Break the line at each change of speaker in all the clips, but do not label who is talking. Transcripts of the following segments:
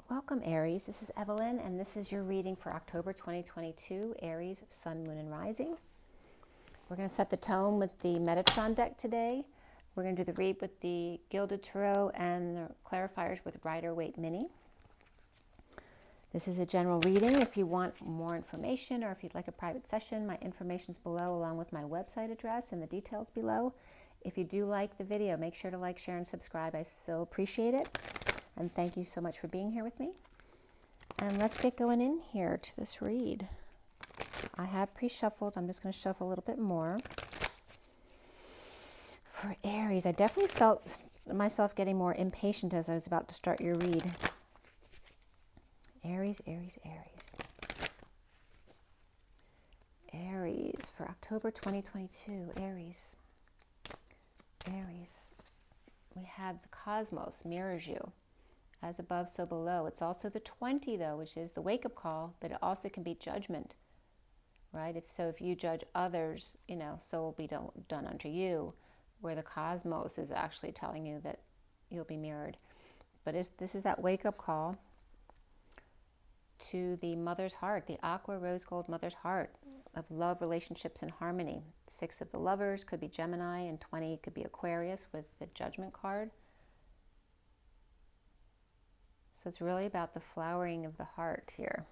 Welcome, Aries. This is Evelyn, and this is your reading for October 2022, Aries, Sun, Moon, and Rising. We're going to set the tone with the Metatron deck today. We're going to do the read with the Gilded Tarot and the clarifiers with Rider-Waite Mini. This is a general reading. If you want more information or if you'd like a private session, my information's below along with my website address and the details below. If you do like the video, make sure to like, share, and subscribe. I so appreciate it. And thank you so much for being here with me. And let's get going in here to this read. I have pre-shuffled. I'm just going to shuffle a little bit more. For Aries, I definitely felt myself getting more impatient as I was about to start your read. Aries, Aries, Aries. Aries for October 2022. Aries. Aries. We have the cosmos mirrors you. As above, so below. It's also the 20, though, which is the wake-up call, but it also can be judgment, right? If you judge others, so will be done unto you, where the cosmos is actually telling you that you'll be mirrored. But this is that wake-up call to the mother's heart, the aqua rose gold mother's heart of love, relationships, and harmony. 6 of the lovers could be Gemini, and 20 could be Aquarius with the judgment card. So it's really about the flowering of the heart here.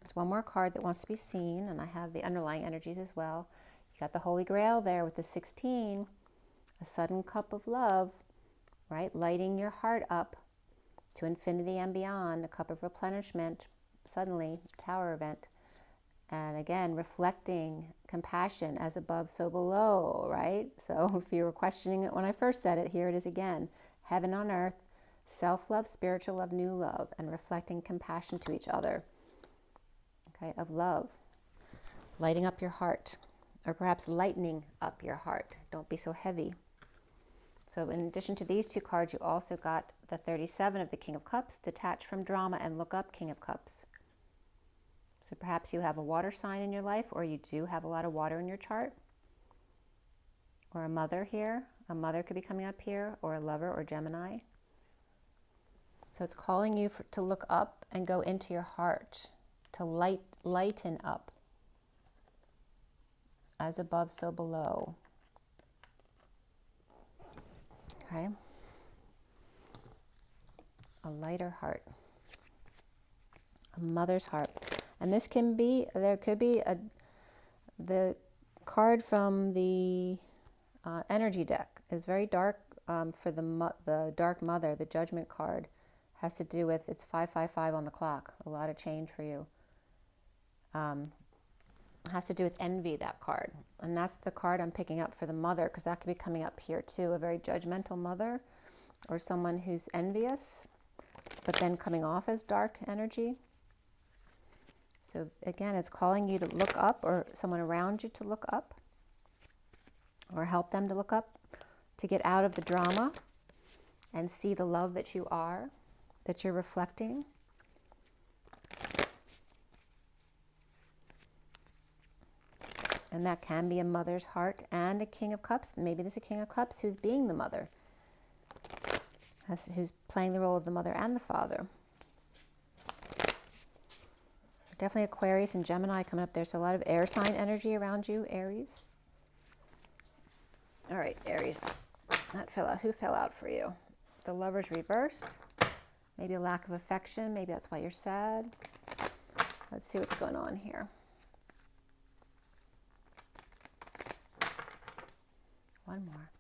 There's one more card that wants to be seen, and I have the underlying energies as well. You got the Holy Grail there with the 16, a sudden cup of love, right? Lighting your heart up to infinity and beyond, a cup of replenishment, suddenly, tower event. And again, reflecting compassion, as above, so below, right? So if you were questioning it when I first said it, here it is again. Heaven on earth. Self-love, spiritual love, new love, and reflecting compassion to each other, okay, of love. Lighting up your heart, or perhaps lightening up your heart. Don't be so heavy. So in addition to these 2 cards, you also got the 37 of the King of Cups, detach from drama and look up, King of Cups. So perhaps you have a water sign in your life, or you do have a lot of water in your chart. Or a mother here. A mother could be coming up here, or a lover, or Gemini. So it's calling you to look up and go into your heart, to lighten up. As above, so below. Okay? A lighter heart. A mother's heart. And this can be, there could be the card from the energy deck is very dark for the dark mother, the judgment card. Has to do with, it's 555 on the clock, a lot of change for you. Has to do with envy, that card. And that's the card I'm picking up for the mother, because that could be coming up here too, a very judgmental mother, or someone who's envious, but then coming off as dark energy. So again, it's calling you to look up, or someone around you to look up, or help them to look up, to get out of the drama and see the love that you are, that you're reflecting. And that can be a mother's heart and a King of Cups. Maybe there's a King of Cups who's being the mother, who's playing the role of the mother and the father. Definitely Aquarius and Gemini coming up there. So a lot of air sign energy around you, Aries. All right, Aries. That fell out. Who fell out for you? The Lovers reversed. Maybe a lack of affection. Maybe that's why you're sad. Let's see what's going on here. One more.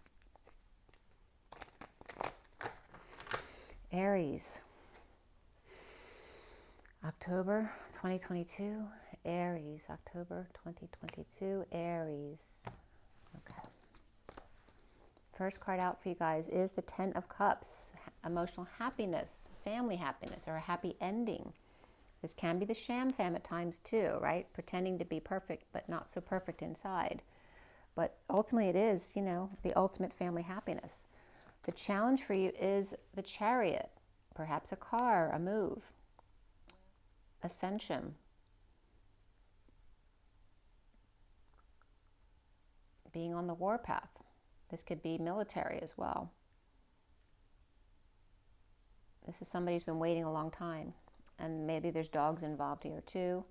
Aries. October 2022. Aries. October 2022. Aries. Okay. First card out for you guys is the 10 of Cups. Emotional happiness. Family happiness, or a happy ending. This can be the sham fam at times too, right? Pretending to be perfect, but not so perfect inside. But ultimately it is, the ultimate family happiness. The challenge for you is the Chariot, perhaps a car, a move, ascension. Being on the warpath. This could be military as well. This is somebody who's been waiting a long time. and maybe there's dogs involved here too.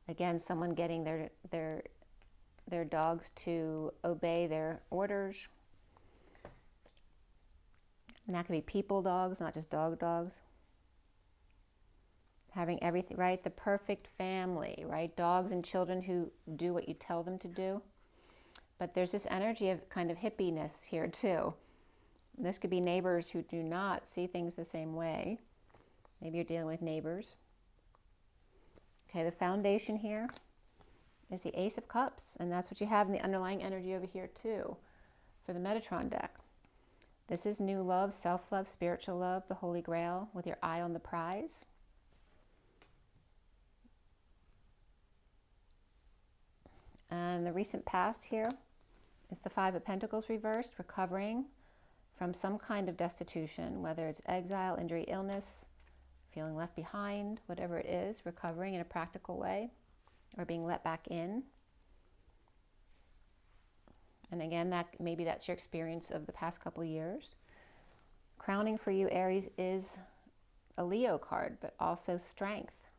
Again, someone getting their dogs to obey their orders. And that could be people dogs, not just dogs. Having everything, right? The perfect family, right? Dogs and children who do what you tell them to do. But there's this energy of kind of hippiness here too. This could be neighbors who do not see things the same way. Maybe you're dealing with neighbors. Okay, the foundation here is the Ace of Cups, and that's what you have in the underlying energy over here too for the Metatron deck. This is new love, self-love, spiritual love, the Holy Grail, with your eye on the prize. And the recent past here is the Five of Pentacles reversed, recovering from some kind of destitution, whether it's exile, injury, illness, feeling left behind, whatever it is, recovering in a practical way, or being let back in. And again, maybe that's your experience of the past couple years. Crowning for you, Aries, is a Leo card, but also strength.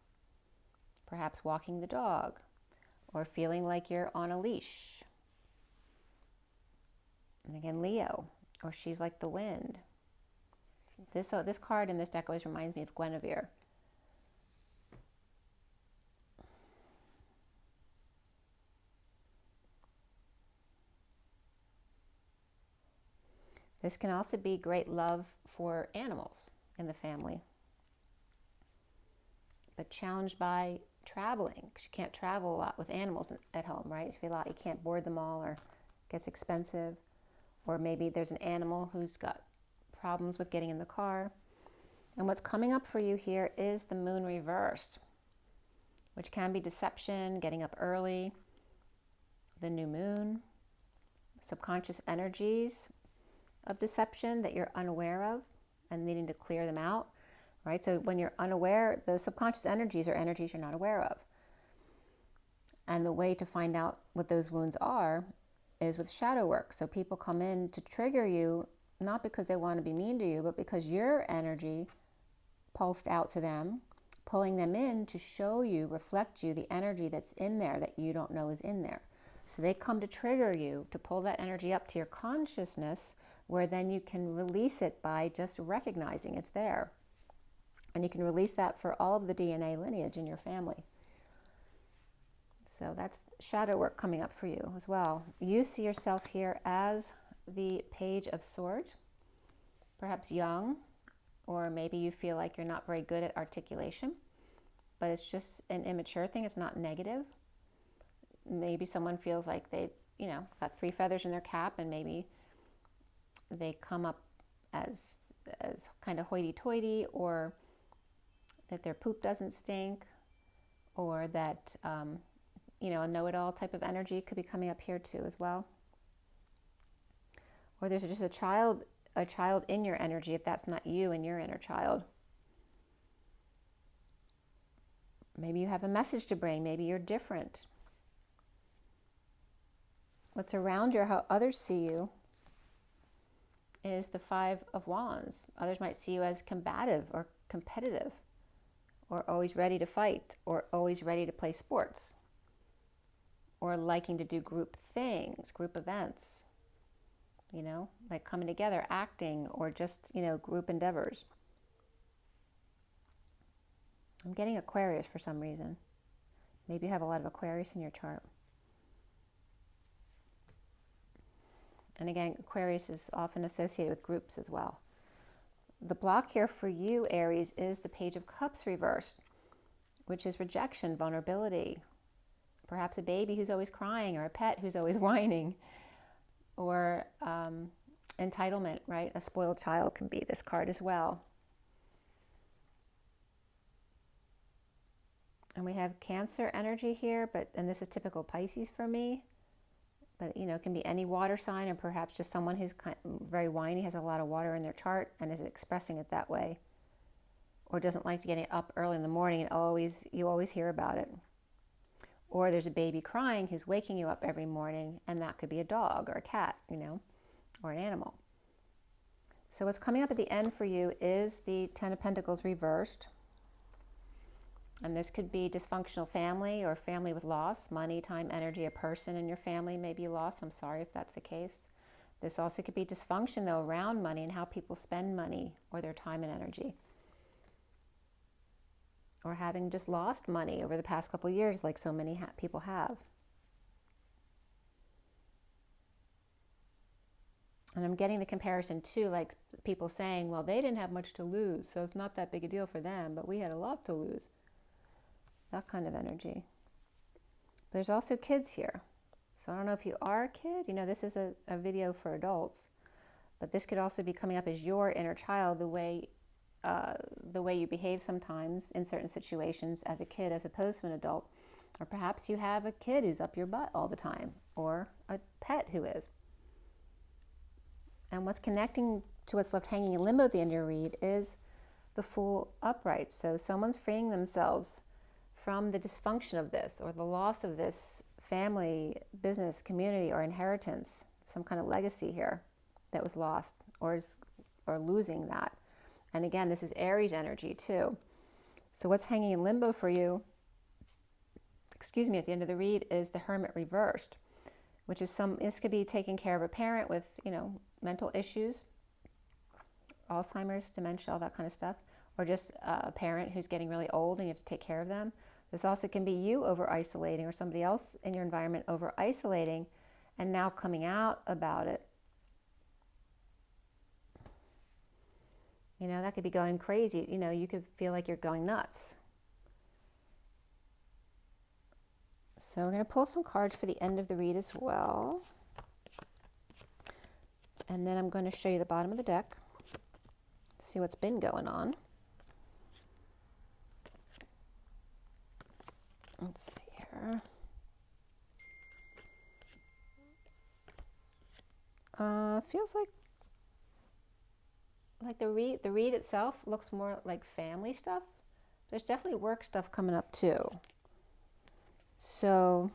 Perhaps walking the dog, or feeling like you're on a leash. And again, Leo, or she's like the wind. This card in this deck always reminds me of Guinevere. This can also be great love for animals in the family, but challenged by traveling, because you can't travel a lot with animals at home, right? You can't board them all, or it gets expensive, or maybe there's an animal who's got problems with getting in the car. And what's coming up for you here is the Moon reversed, which can be deception, getting up early, the new moon, subconscious energies of deception that you're unaware of and needing to clear them out, right? So when you're unaware, the subconscious energies are energies you're not aware of. And the way to find out what those wounds are is with shadow work. So people come in to trigger you, not because they want to be mean to you, but because your energy pulsed out to them, pulling them in to show you, reflect you the energy that's in there that you don't know is in there. So they come to trigger you, to pull that energy up to your consciousness, where then you can release it by just recognizing it's there. And you can release that for all of the DNA lineage in your family. So that's shadow work coming up for you as well. You see yourself here as the Page of Swords, perhaps young, or maybe you feel like you're not very good at articulation, but it's just an immature thing. It's not negative. Maybe someone feels like they, got three feathers in their cap, and maybe they come up as kind of hoity-toity, or that their poop doesn't stink, or that, a know-it-all type of energy could be coming up here too as well. Or there's just a child in your energy, if that's not you and your inner child. Maybe you have a message to bring. Maybe you're different. What's around you, or how others see you, is the Five of Wands. Others might see you as combative or competitive, or always ready to fight, or always ready to play sports, or liking to do group things, group events, like coming together, acting, or just, group endeavors. I'm getting Aquarius for some reason. Maybe you have a lot of Aquarius in your chart. And again, Aquarius is often associated with groups as well. The block here for you, Aries, is the Page of Cups reversed, which is rejection, vulnerability. Perhaps a baby who's always crying, or a pet who's always whining, or entitlement, right? A spoiled child can be this card as well. And we have Cancer energy here, and this is typical Pisces for me. But, it can be any water sign, or perhaps just someone who's very whiny, has a lot of water in their chart and is expressing it that way. Or doesn't like to get up early in the morning, and you always hear about it. Or there's a baby crying who's waking you up every morning, and that could be a dog or a cat, or an animal. So what's coming up at the end for you is the Ten of Pentacles reversed. And this could be dysfunctional family or family with loss, money, time, energy. A person in your family may be lost. I'm sorry if that's the case. This also could be dysfunction, though, around money and how people spend money or their time and energy. Or having just lost money over the past couple of years like so many people have. And I'm getting the comparison too, like people saying, well, they didn't have much to lose, so it's not that big a deal for them, but we had a lot to lose. That kind of energy. There's also kids here. So I don't know if you are a kid. You know, this is a video for adults, but this could also be coming up as your inner child, the way you behave sometimes in certain situations as a kid as opposed to an adult. Or perhaps you have a kid who's up your butt all the time, or a pet who is. And what's connecting to what's left hanging in limbo at the end of your read is the Fool upright. So someone's freeing themselves from the dysfunction of this, or the loss of this family, business, community, or inheritance, some kind of legacy here that was lost, or losing that. And again, this is Aries energy too. So what's hanging in limbo for you, at the end of the read, is the Hermit Reversed, which is this could be taking care of a parent with, mental issues, Alzheimer's, dementia, all that kind of stuff, or just a parent who's getting really old and you have to take care of them. This also can be you over-isolating, or somebody else in your environment over-isolating and now coming out about it. That could be going crazy. You could feel like you're going nuts. So we're going to pull some cards for the end of the read as well. And then I'm going to show you the bottom of the deck to see what's been going on. Let's see here. Feels like the read itself looks more like family stuff. There's definitely work stuff coming up too. So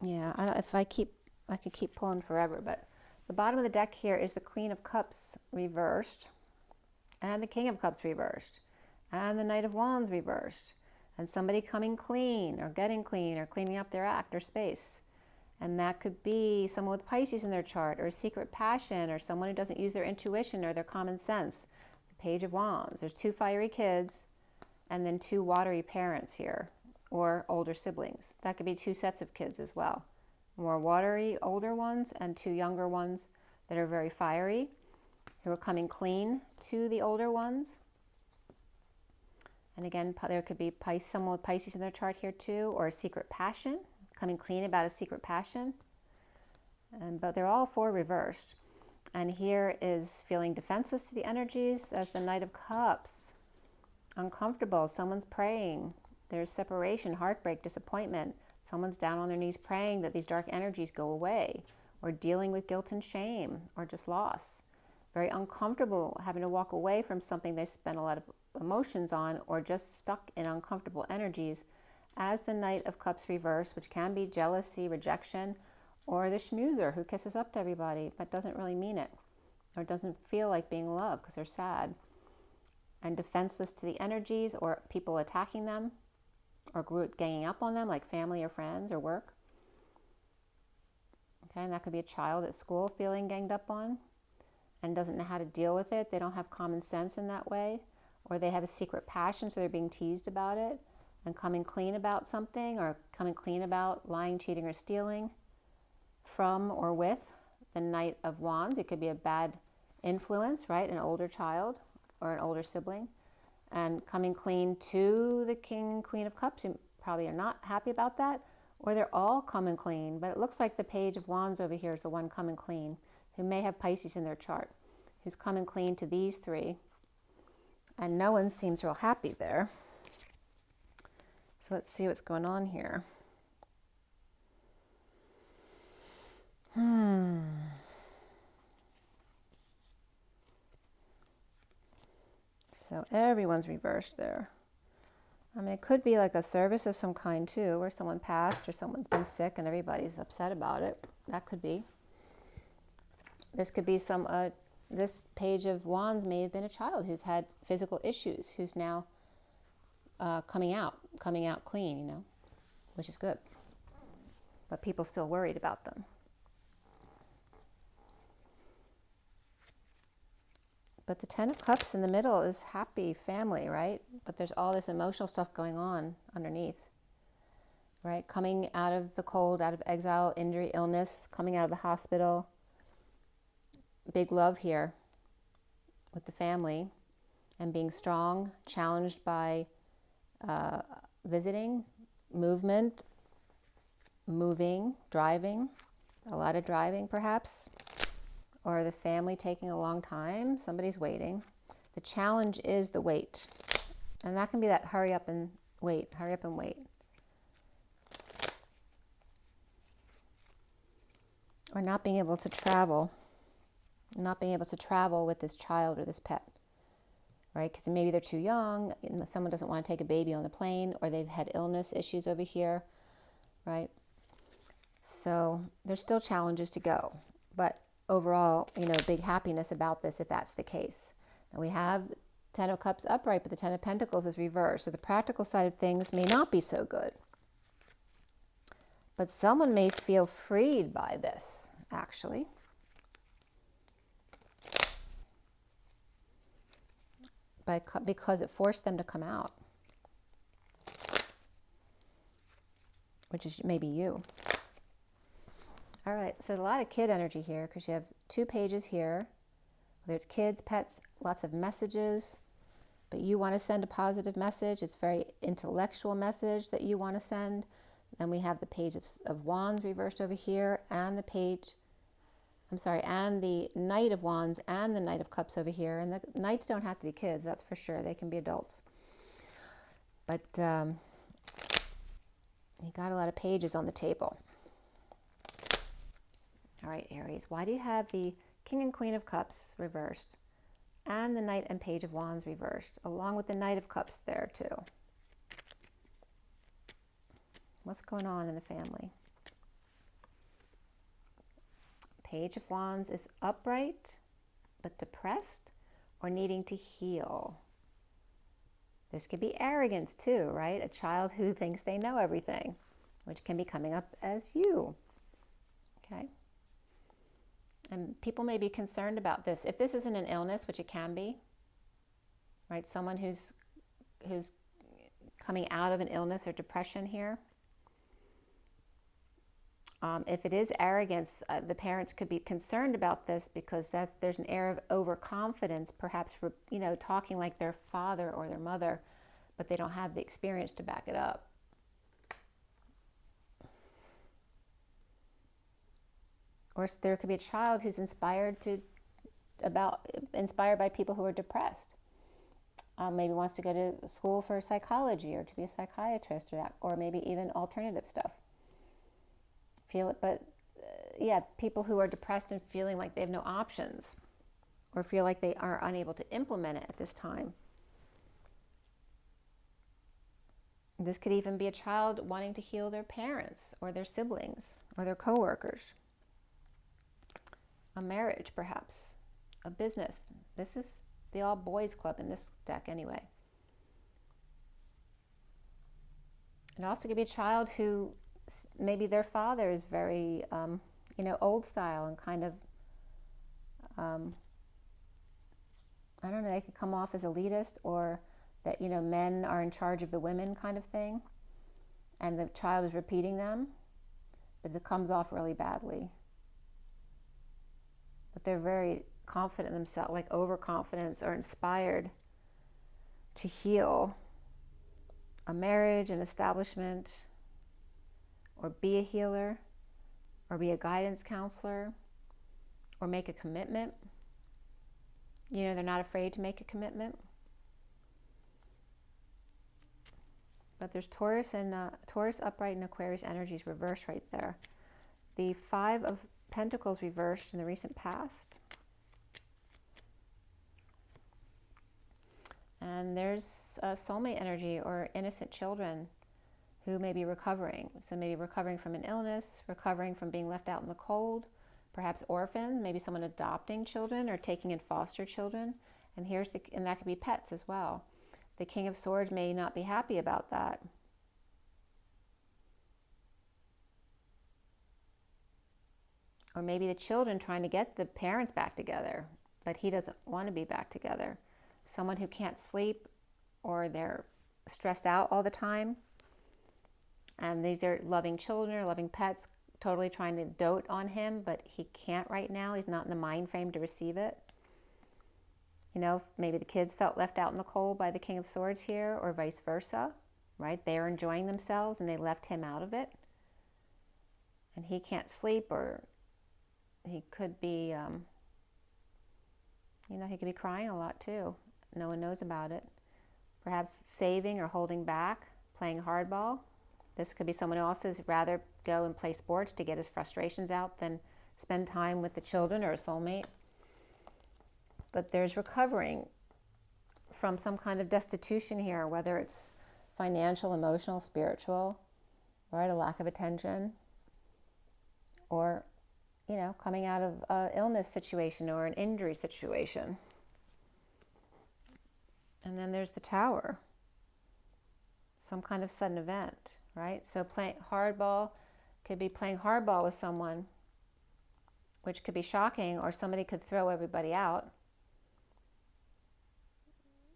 yeah, I could keep pulling forever, but the bottom of the deck here is the Queen of Cups reversed, and the King of Cups reversed, and the Knight of Wands reversed, and somebody coming clean or getting clean or cleaning up their act or space. And that could be someone with Pisces in their chart, or a secret passion, or someone who doesn't use their intuition or their common sense. The Page of Wands. There's 2 fiery kids and then 2 watery parents here, or older siblings. That could be 2 sets of kids as well. More watery older ones and 2 younger ones that are very fiery, who are coming clean to the older ones. And again, there could be someone with Pisces in their chart here too, or a secret passion, coming clean about a secret passion. But they're all 4 reversed. And here is feeling defenseless to the energies as the Knight of Cups. Uncomfortable, someone's praying. There's separation, heartbreak, disappointment. Someone's down on their knees praying that these dark energies go away, or dealing with guilt and shame, or just loss. Very uncomfortable having to walk away from something they spent a lot of emotions on, or just stuck in uncomfortable energies as the Knight of Cups reversed, which can be jealousy, rejection, or the schmoozer who kisses up to everybody but doesn't really mean it, or doesn't feel like being loved because they're sad. And defenseless to the energies, or people attacking them, or ganging up on them, like family or friends or work. Okay, and that could be a child at school feeling ganged up on and doesn't know how to deal with it. They don't have common sense in that way, or they have a secret passion, so they're being teased about it and coming clean about something, or coming clean about lying, cheating, or stealing from or with the Knight of Wands. It could be a bad influence, right? An older child or an older sibling. And coming clean to the King and Queen of Cups, who probably are not happy about that, or they're all coming clean. But it looks like the Page of Wands over here is the one coming clean, who may have Pisces in their chart, who's coming clean to these 3. And no one seems real happy there. So let's see what's going on here. So everyone's reversed there. I mean, it could be like a service of some kind too, where someone passed or someone's been sick and everybody's upset about it. That could be. This could be this Page of Wands may have been a child who's had physical issues, who's now coming out clean, you know, which is good. But people still worried about them. But the Ten of Cups in the middle is happy family, right? But there's all this emotional stuff going on underneath, right? Coming out of the cold, out of exile, injury, illness, coming out of the hospital. Big love here with the family and being strong, challenged by visiting, movement, moving, driving, a lot of driving perhaps. Or the family taking a long time, somebody's waiting. The challenge is the wait. And that can be that hurry up and wait, hurry up and wait. Or not being able to travel with this child or this pet, right? Because maybe they're too young, someone doesn't want to take a baby on the plane, or they've had illness issues over here, right? So there's still challenges to go. But overall, you know, big happiness about this if that's the case. And we have Ten of Cups upright, but the Ten of Pentacles is reversed. So the practical side of things may not be so good. But someone may feel freed by this, actually. Because it forced them to come out. Which is maybe you. All right, so a lot of kid energy here because you have 2 pages here. There's kids, pets, lots of messages, but you want to send a positive message. It's a very intellectual message that you want to send. Then we have the Page of Wands reversed over here, and the and the Knight of Wands and the Knight of Cups over here. And the Knights don't have to be kids, that's for sure. They can be adults. But you got a lot of pages on the table. All right, Aries, why do you have the King and Queen of Cups reversed and the Knight and Page of Wands reversed, along with the Knight of Cups there too? What's going on in the family? Page of Wands is upright, but depressed or needing to heal. This could be arrogance too, right? A child who thinks they know everything, which can be coming up as you, okay? And people may be concerned about this. If this isn't an illness, which it can be, right? Someone who's coming out of an illness or depression here. If it is arrogance, the parents could be concerned about this because there's an air of overconfidence, perhaps for, you know, talking like their father or their mother, but they don't have the experience to back it up. Or there could be a child who's inspired by people who are depressed. Maybe wants to go to school for psychology or to be a psychiatrist or maybe even alternative stuff. Yeah, people who are depressed and feeling like they have no options or feel like they are unable to implement it at this time. This could even be a child wanting to heal their parents or their siblings or their coworkers. A marriage, perhaps. A business. This is the all boys club in this deck anyway. It also could be a child who maybe their father is very, you know, old style and kind of, I don't know, they could come off as elitist or that, you know, men are in charge of the women kind of thing. And the child is repeating them, but it comes off really badly. But they're very confident in themselves, like overconfidence or inspired to heal a marriage, an establishment, or be a healer, or be a guidance counselor, or make a commitment. You know, they're not afraid to make a commitment. But there's Taurus and Taurus upright and Aquarius energies reversed right there. The Five of Pentacles reversed in the recent past. And there's soulmate energy or innocent children who may be recovering. So maybe recovering from an illness, recovering from being left out in the cold, perhaps orphans, maybe someone adopting children or taking in foster children. And that could be pets as well. The King of Swords may not be happy about that. Or maybe the children trying to get the parents back together, but he doesn't want to be back together. Someone who can't sleep, or they're stressed out all the time. And these are loving children or loving pets, totally trying to dote on him, but he can't right now. He's not in the mind frame to receive it. You know, maybe the kids felt left out in the cold by the King of Swords here, or vice versa, right? They're enjoying themselves and they left him out of it. And he can't sleep, or he could be, you know, he could be crying a lot too. No one knows about it. Perhaps saving or holding back, playing hardball. This could be someone who also would rather go and play sports to get his frustrations out than spend time with the children or a soulmate. But there's recovering from some kind of destitution here, whether it's financial, emotional, spiritual, right? A lack of attention, or, you know, coming out of an illness situation or an injury situation. And then there's the Tower, some kind of sudden event, right? So playing hardball could be playing hardball with someone, which could be shocking, or somebody could throw everybody out.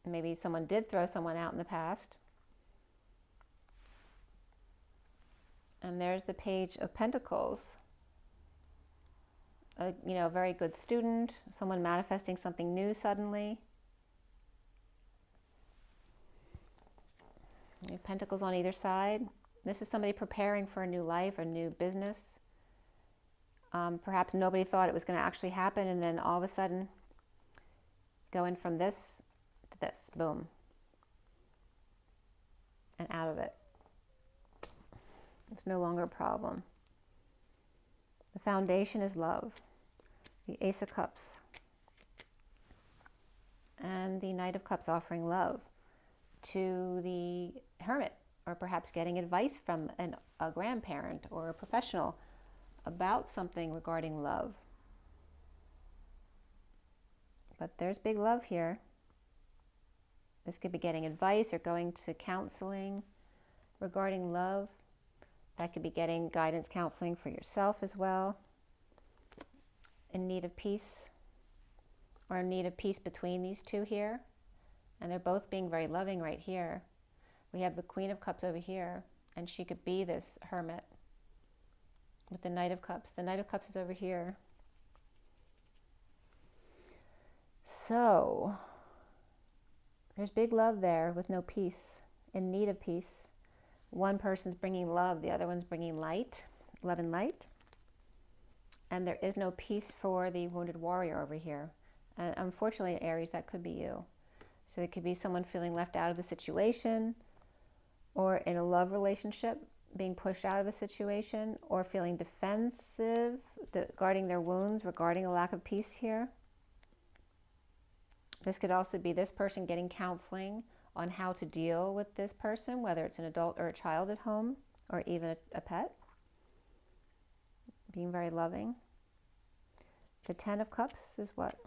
Maybe someone did throw someone out in the past. And there's the Page of Pentacles. You know, a very good student, someone manifesting something new suddenly. Pentacles on either side. This is somebody preparing for a new life, a new business. Perhaps nobody thought it was going to actually happen, and then all of a sudden, going from this to this, boom, and out of it. It's no longer a problem. The foundation is love. The Ace of Cups. And the Knight of Cups offering love to the Hermit, or perhaps getting advice from a grandparent or a professional about something regarding love. But there's big love here. This could be getting advice or going to counseling regarding love. That could be getting guidance counseling for yourself as well, in need of peace, or in need of peace between these two here. And they're both being very loving right here. We have the Queen of Cups over here, and she could be this Hermit with the Knight of Cups. The Knight of Cups is over here. So there's big love there with no peace, in need of peace. One person's bringing love, the other one's bringing light, love and light. And there is no peace for the wounded warrior over here. And unfortunately, Aries, that could be you. So it could be someone feeling left out of the situation, or in a love relationship, being pushed out of a situation, or feeling defensive, guarding their wounds, regarding a lack of peace here. This could also be this person getting counseling on how to deal with this person, whether it's an adult or a child at home, or even a pet. Being very loving. The Ten of Cups is what?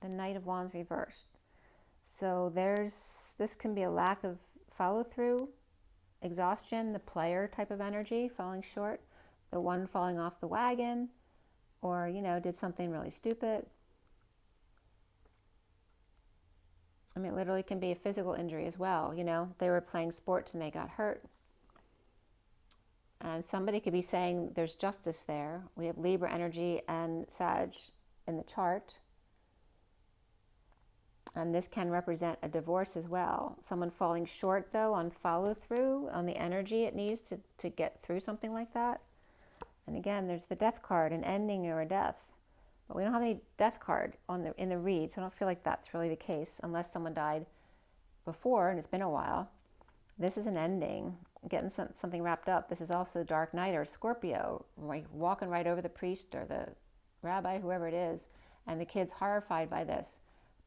The Knight of Wands reversed. So this can be a lack of follow-through, exhaustion, the player type of energy, falling short, the one falling off the wagon, or, you know, did something really stupid. I mean, it literally can be a physical injury as well. You know, they were playing sports and they got hurt. And somebody could be saying there's justice there. We have Libra energy and Sag in the chart. And this can represent a divorce as well. Someone falling short, though, on follow-through, on the energy it needs to get through something like that. And again, there's the Death card, an ending or a death. But we don't have any Death card in the read, so I don't feel like that's really the case, unless someone died before and it's been a while. This is an ending, getting something wrapped up. This is also Dark Night or Scorpio, like walking right over the priest or the rabbi, whoever it is, and the kid's horrified by this.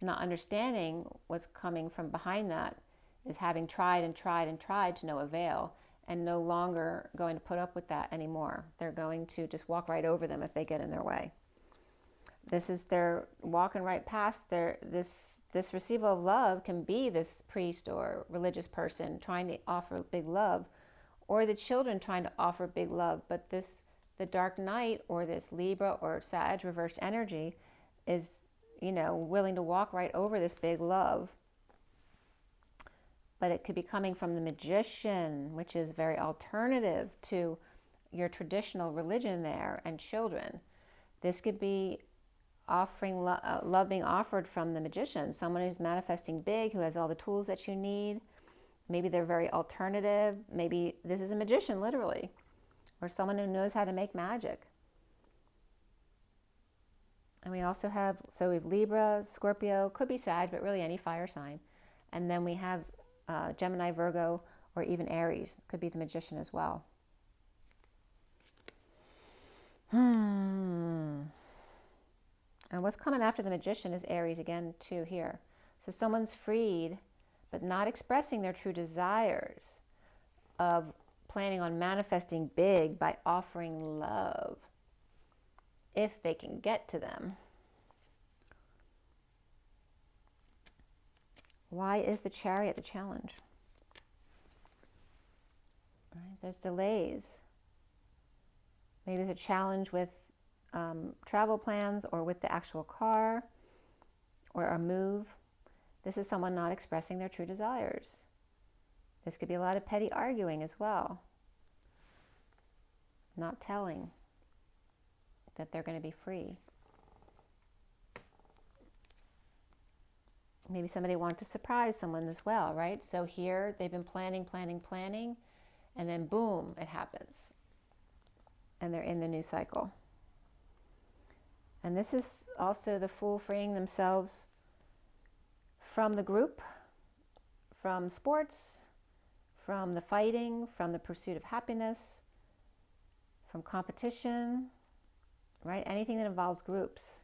Not understanding what's coming from behind that is having tried and tried and tried to no avail, and no longer going to put up with that anymore. They're going to just walk right over them if they get in their way. This is they're walking right past this receival of love can be this priest or religious person trying to offer big love, or the children trying to offer big love. But the dark knight or this Libra or Sag reversed energy is, you know, willing to walk right over this big love. But it could be coming from the Magician, which is very alternative to your traditional religion there, and children. This could be offering love being offered from the Magician, someone who's manifesting big, who has all the tools that you need. Maybe they're very alternative. Maybe this is a magician, literally, or someone who knows how to make magic. And we also have, so we have Libra, Scorpio, could be Sag, but really any fire sign. And then we have Gemini, Virgo, or even Aries, could be the Magician as well. And what's coming after the Magician is Aries again too here. So someone's freed, but not expressing their true desires of planning on manifesting big by offering love, if they can get to them. Why is the Chariot the challenge? Right? There's delays. Maybe there's a challenge with travel plans, or with the actual car, or a move. This is someone not expressing their true desires. This could be a lot of petty arguing as well. Not telling that they're going to be free. Maybe somebody wants to surprise someone as well, right? So here they've been planning, and then boom, it happens. And they're in the new cycle. And this is also the Fool freeing themselves from the group, from sports, from the fighting, from the pursuit of happiness, from competition, right? Anything that involves groups.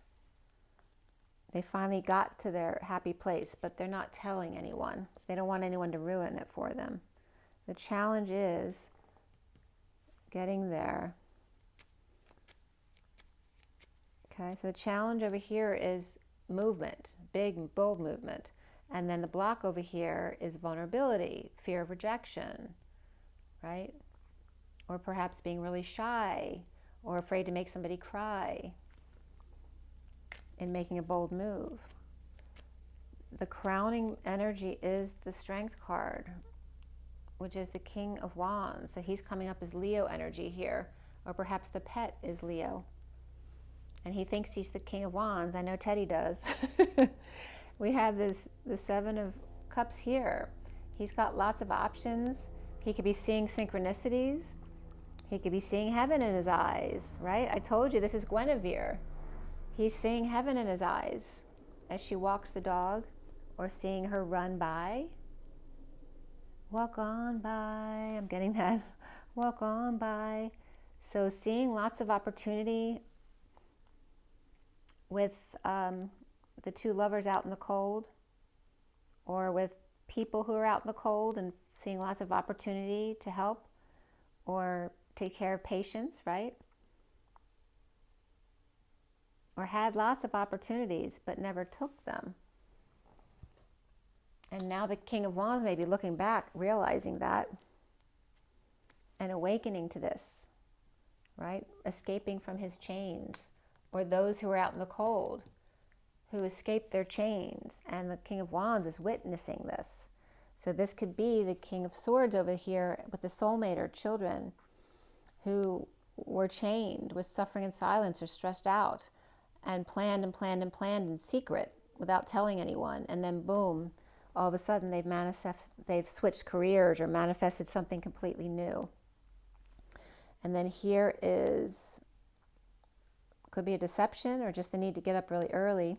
They finally got to their happy place, but they're not telling anyone. They don't want anyone to ruin it for them. The challenge is getting there. Okay, so the challenge over here is movement, big, bold movement. And then the block over here is vulnerability, fear of rejection, right? Or perhaps being really shy or afraid to make somebody cry in making a bold move. The crowning energy is the Strength card, which is the King of Wands. So he's coming up as Leo energy here, or perhaps the pet is Leo. And he thinks he's the King of Wands. I know Teddy does. We have the Seven of Cups here. He's got lots of options. He could be seeing synchronicities. He could be seeing heaven in his eyes, right? I told you, this is Guinevere. He's seeing heaven in his eyes as she walks the dog, or seeing her run by. Walk on by. I'm getting that. Walk on by. So seeing lots of opportunity with the two lovers out in the cold, or with people who are out in the cold and seeing lots of opportunity to help or take care of patients, right? Or had lots of opportunities but never took them. And now the King of Wands may be looking back, realizing that, and awakening to this, right? Escaping from his chains, or those who are out in the cold, who escaped their chains, and the King of Wands is witnessing this. So this could be the King of Swords over here with the soulmate or children who were chained with suffering in silence or stressed out, and planned in secret without telling anyone, and then boom, all of a sudden they've switched careers or manifested something completely new. And then here is, could be a deception, or just the need to get up really early,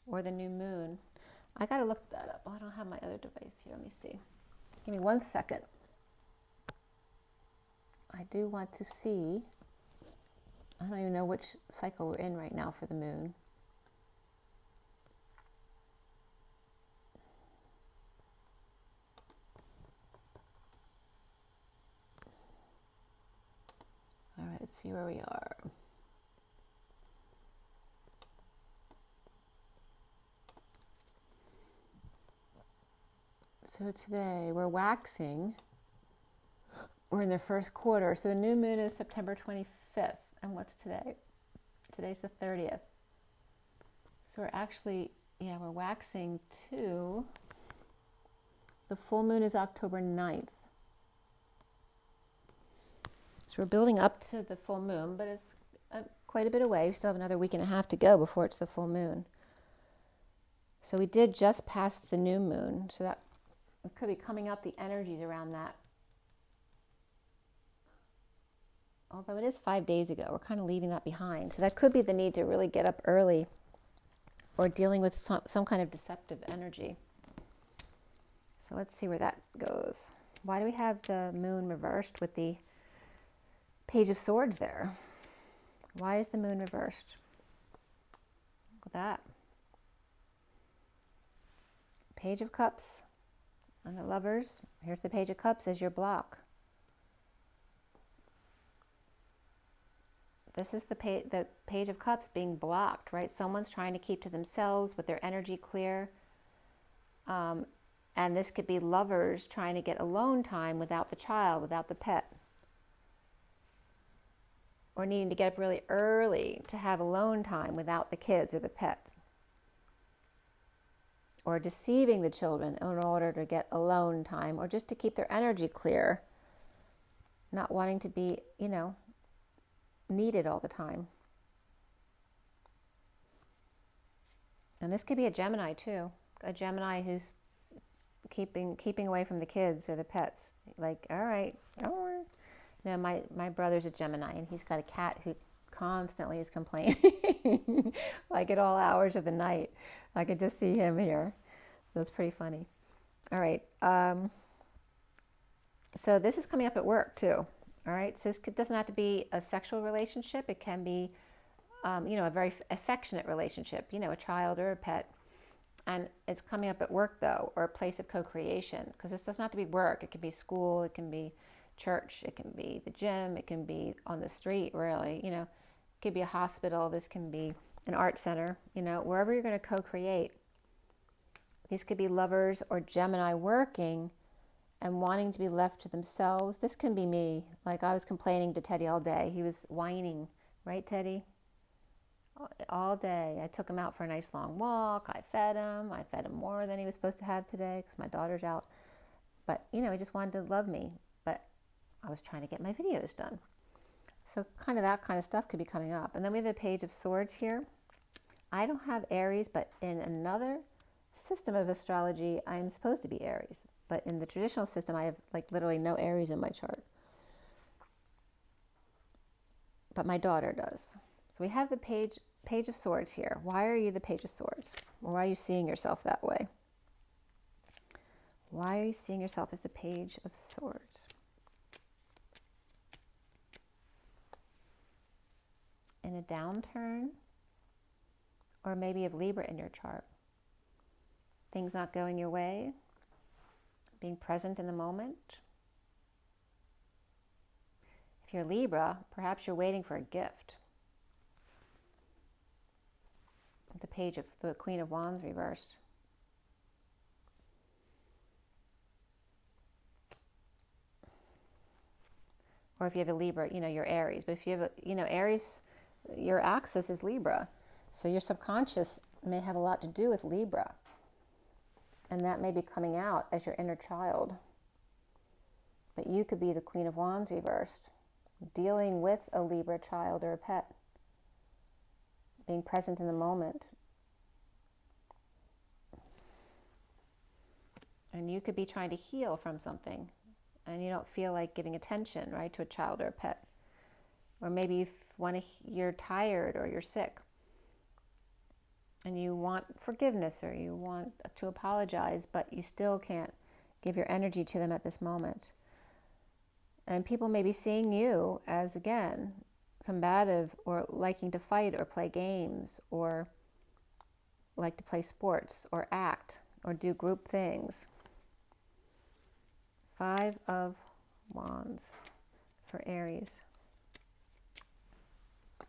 or the new moon. I gotta look that up. Oh, I don't have my other device here. Let me see. Give me 1 second. I do want to see. I don't even know which cycle we're in right now for the moon. All right, let's see where we are. So today we're waxing. We're in the first quarter. So the new moon is September 25th. And what's today? Today's the 30th. So we're actually, yeah, we're waxing to, the full moon is October 9th. So we're building up to the full moon, but it's quite a bit away. We still have another week and a half to go before it's the full moon. So we did just pass the new moon. So that could be coming up, the energies around that. Although it is 5 days ago, we're kind of leaving that behind. So that could be the need to really get up early or dealing with some kind of deceptive energy. So let's see where that goes. Why do we have the moon reversed with the Page of Swords there? Why is the moon reversed? Look at that. Page of Cups and the Lovers. Here's the Page of Cups as your block. This is the Page of Cups being blocked, right? Someone's trying to keep to themselves with their energy clear. And this could be lovers trying to get alone time without the child, without the pet. Or needing to get up really early to have alone time without the kids or the pets. Or deceiving the children in order to get alone time, or just to keep their energy clear. Not wanting to be, you know, needed all the time. And this could be a Gemini too. A Gemini who's keeping away from the kids or the pets. Like, all right, don't worry. No, my brother's a Gemini, and he's got a cat who constantly is complaining, like at all hours of the night. I could just see him here. That's pretty funny. All right. So this is coming up at work too. All right. So this doesn't have to be a sexual relationship. It can be, you know, a very affectionate relationship. You know, a child or a pet. And it's coming up at work though, or a place of co-creation, because this doesn't have to be work. It can be school. It can be church, it can be the gym, it can be on the street, really, you know, it could be a hospital, this can be an art center, you know, wherever you're going to co-create. These could be lovers or Gemini working and wanting to be left to themselves. This can be me. Like, I was complaining to Teddy all day. He was whining, right, Teddy? All day. I took him out for a nice long walk. I fed him more than he was supposed to have today because my daughter's out. But, you know, he just wanted to love me. But I was trying to get my videos done. So kind of that kind of stuff could be coming up. And then we have the Page of Swords here. I don't have Aries, but in another system of astrology, I'm supposed to be Aries. But in the traditional system, I have like literally no Aries in my chart. But my daughter does. So we have the Page of Swords here. Why are you the Page of Swords? Or why are you seeing yourself that way? Why are you seeing yourself as the Page of Swords? In a downturn, or maybe you have Libra in your chart. Things not going your way, being present in the moment. If you're Libra, perhaps you're waiting for a gift. The Page of the Queen of Wands reversed. Or if you have a Libra, you know, you're Aries. But if you have a, you know, Aries, your axis is Libra. So your subconscious may have a lot to do with Libra. And that may be coming out as your inner child. But you could be the Queen of Wands reversed, dealing with a Libra child or a pet. Being present in the moment. And you could be trying to heal from something. And you don't feel like giving attention, right, to a child or a pet. Or maybe you're tired or you're sick. And you want forgiveness or you want to apologize, but you still can't give your energy to them at this moment. And people may be seeing you as, again, combative or liking to fight or play games or like to play sports or act or do group things. 5 of Wands for Aries.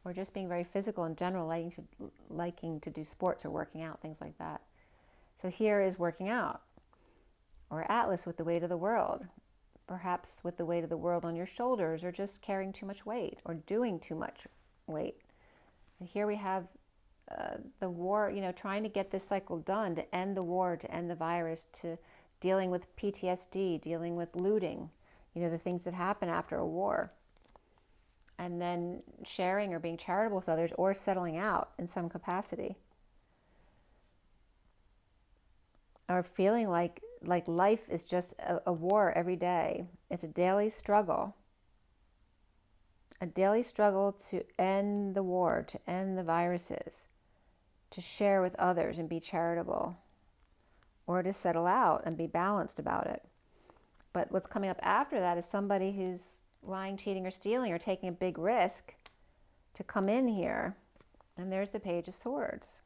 Or just being very physical in general, liking to do sports or working out, things like that. So here is working out. Or Atlas with the weight of the world, perhaps with the weight of the world on your shoulders, or just carrying too much weight, or doing too much weight. And here we have the war, you know, trying to get this cycle done, to end the war, to end the virus, to dealing with PTSD, dealing with looting, you know, the things that happen after a war. And then sharing or being charitable with others, or settling out in some capacity. Or feeling like life is just a war every day. It's a daily struggle. A daily struggle to end the war, to end the viruses, to share with others and be charitable, or to settle out and be balanced about it. But what's coming up after that is somebody who's lying, cheating, or stealing, or taking a big risk to come in here. And there's the Page of Swords,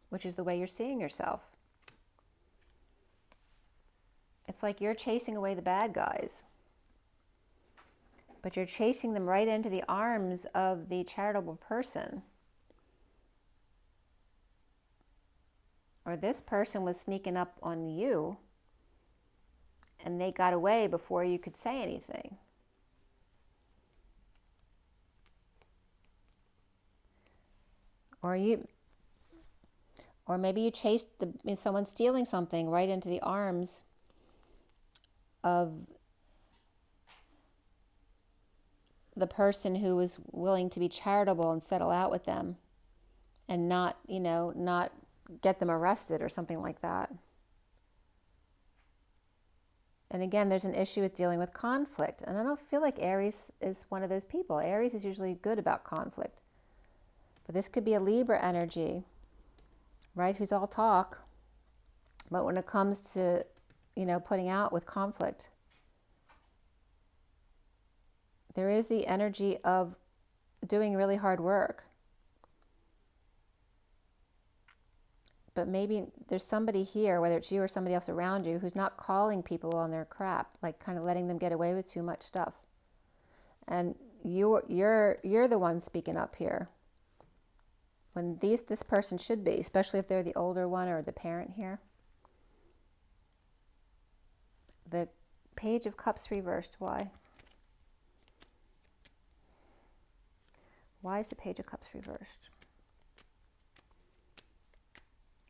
which is the way you're seeing yourself. It's like you're chasing away the bad guys, but you're chasing them right into the arms of the charitable person. Or this person was sneaking up on you and they got away before you could say anything. Or maybe you chased someone stealing something right into the arms of the person who was willing to be charitable and settle out with them and not, you know, not get them arrested or something like that. And again, there's an issue with dealing with conflict. And I don't feel like Aries is one of those people. Aries is usually good about conflict. But this could be a Libra energy, right? Who's all talk. But when it comes to, you know, putting out with conflict, there is the energy of doing really hard work. But maybe there's somebody here, whether it's you or somebody else around you, who's not calling people on their crap, like kind of letting them get away with too much stuff. And you're the one speaking up here, when this person should be, especially if they're the older one or the parent here. The Page of Cups reversed, why? Why is the Page of Cups reversed?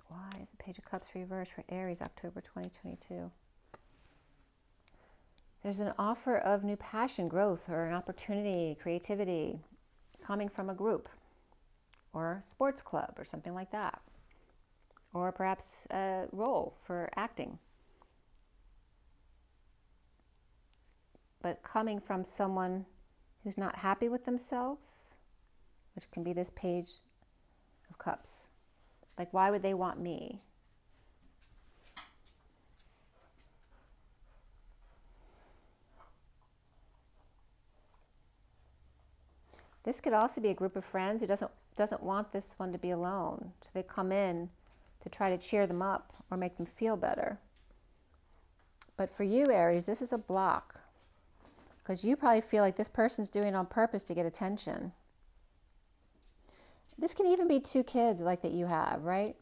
Why is the Page of Cups reversed for Aries, October 2022? There's an offer of new passion, growth, or an opportunity, creativity, coming from a group, or sports club, or something like that. Or perhaps a role for acting. But coming from someone who's not happy with themselves, which can be this Page of Cups. Like, why would they want me? This could also be a group of friends who doesn't want this one to be alone. So they come in to try to cheer them up or make them feel better. But for you, Aries, this is a block. Because you probably feel like this person's doing it on purpose to get attention. This can even be two kids like that you have, right?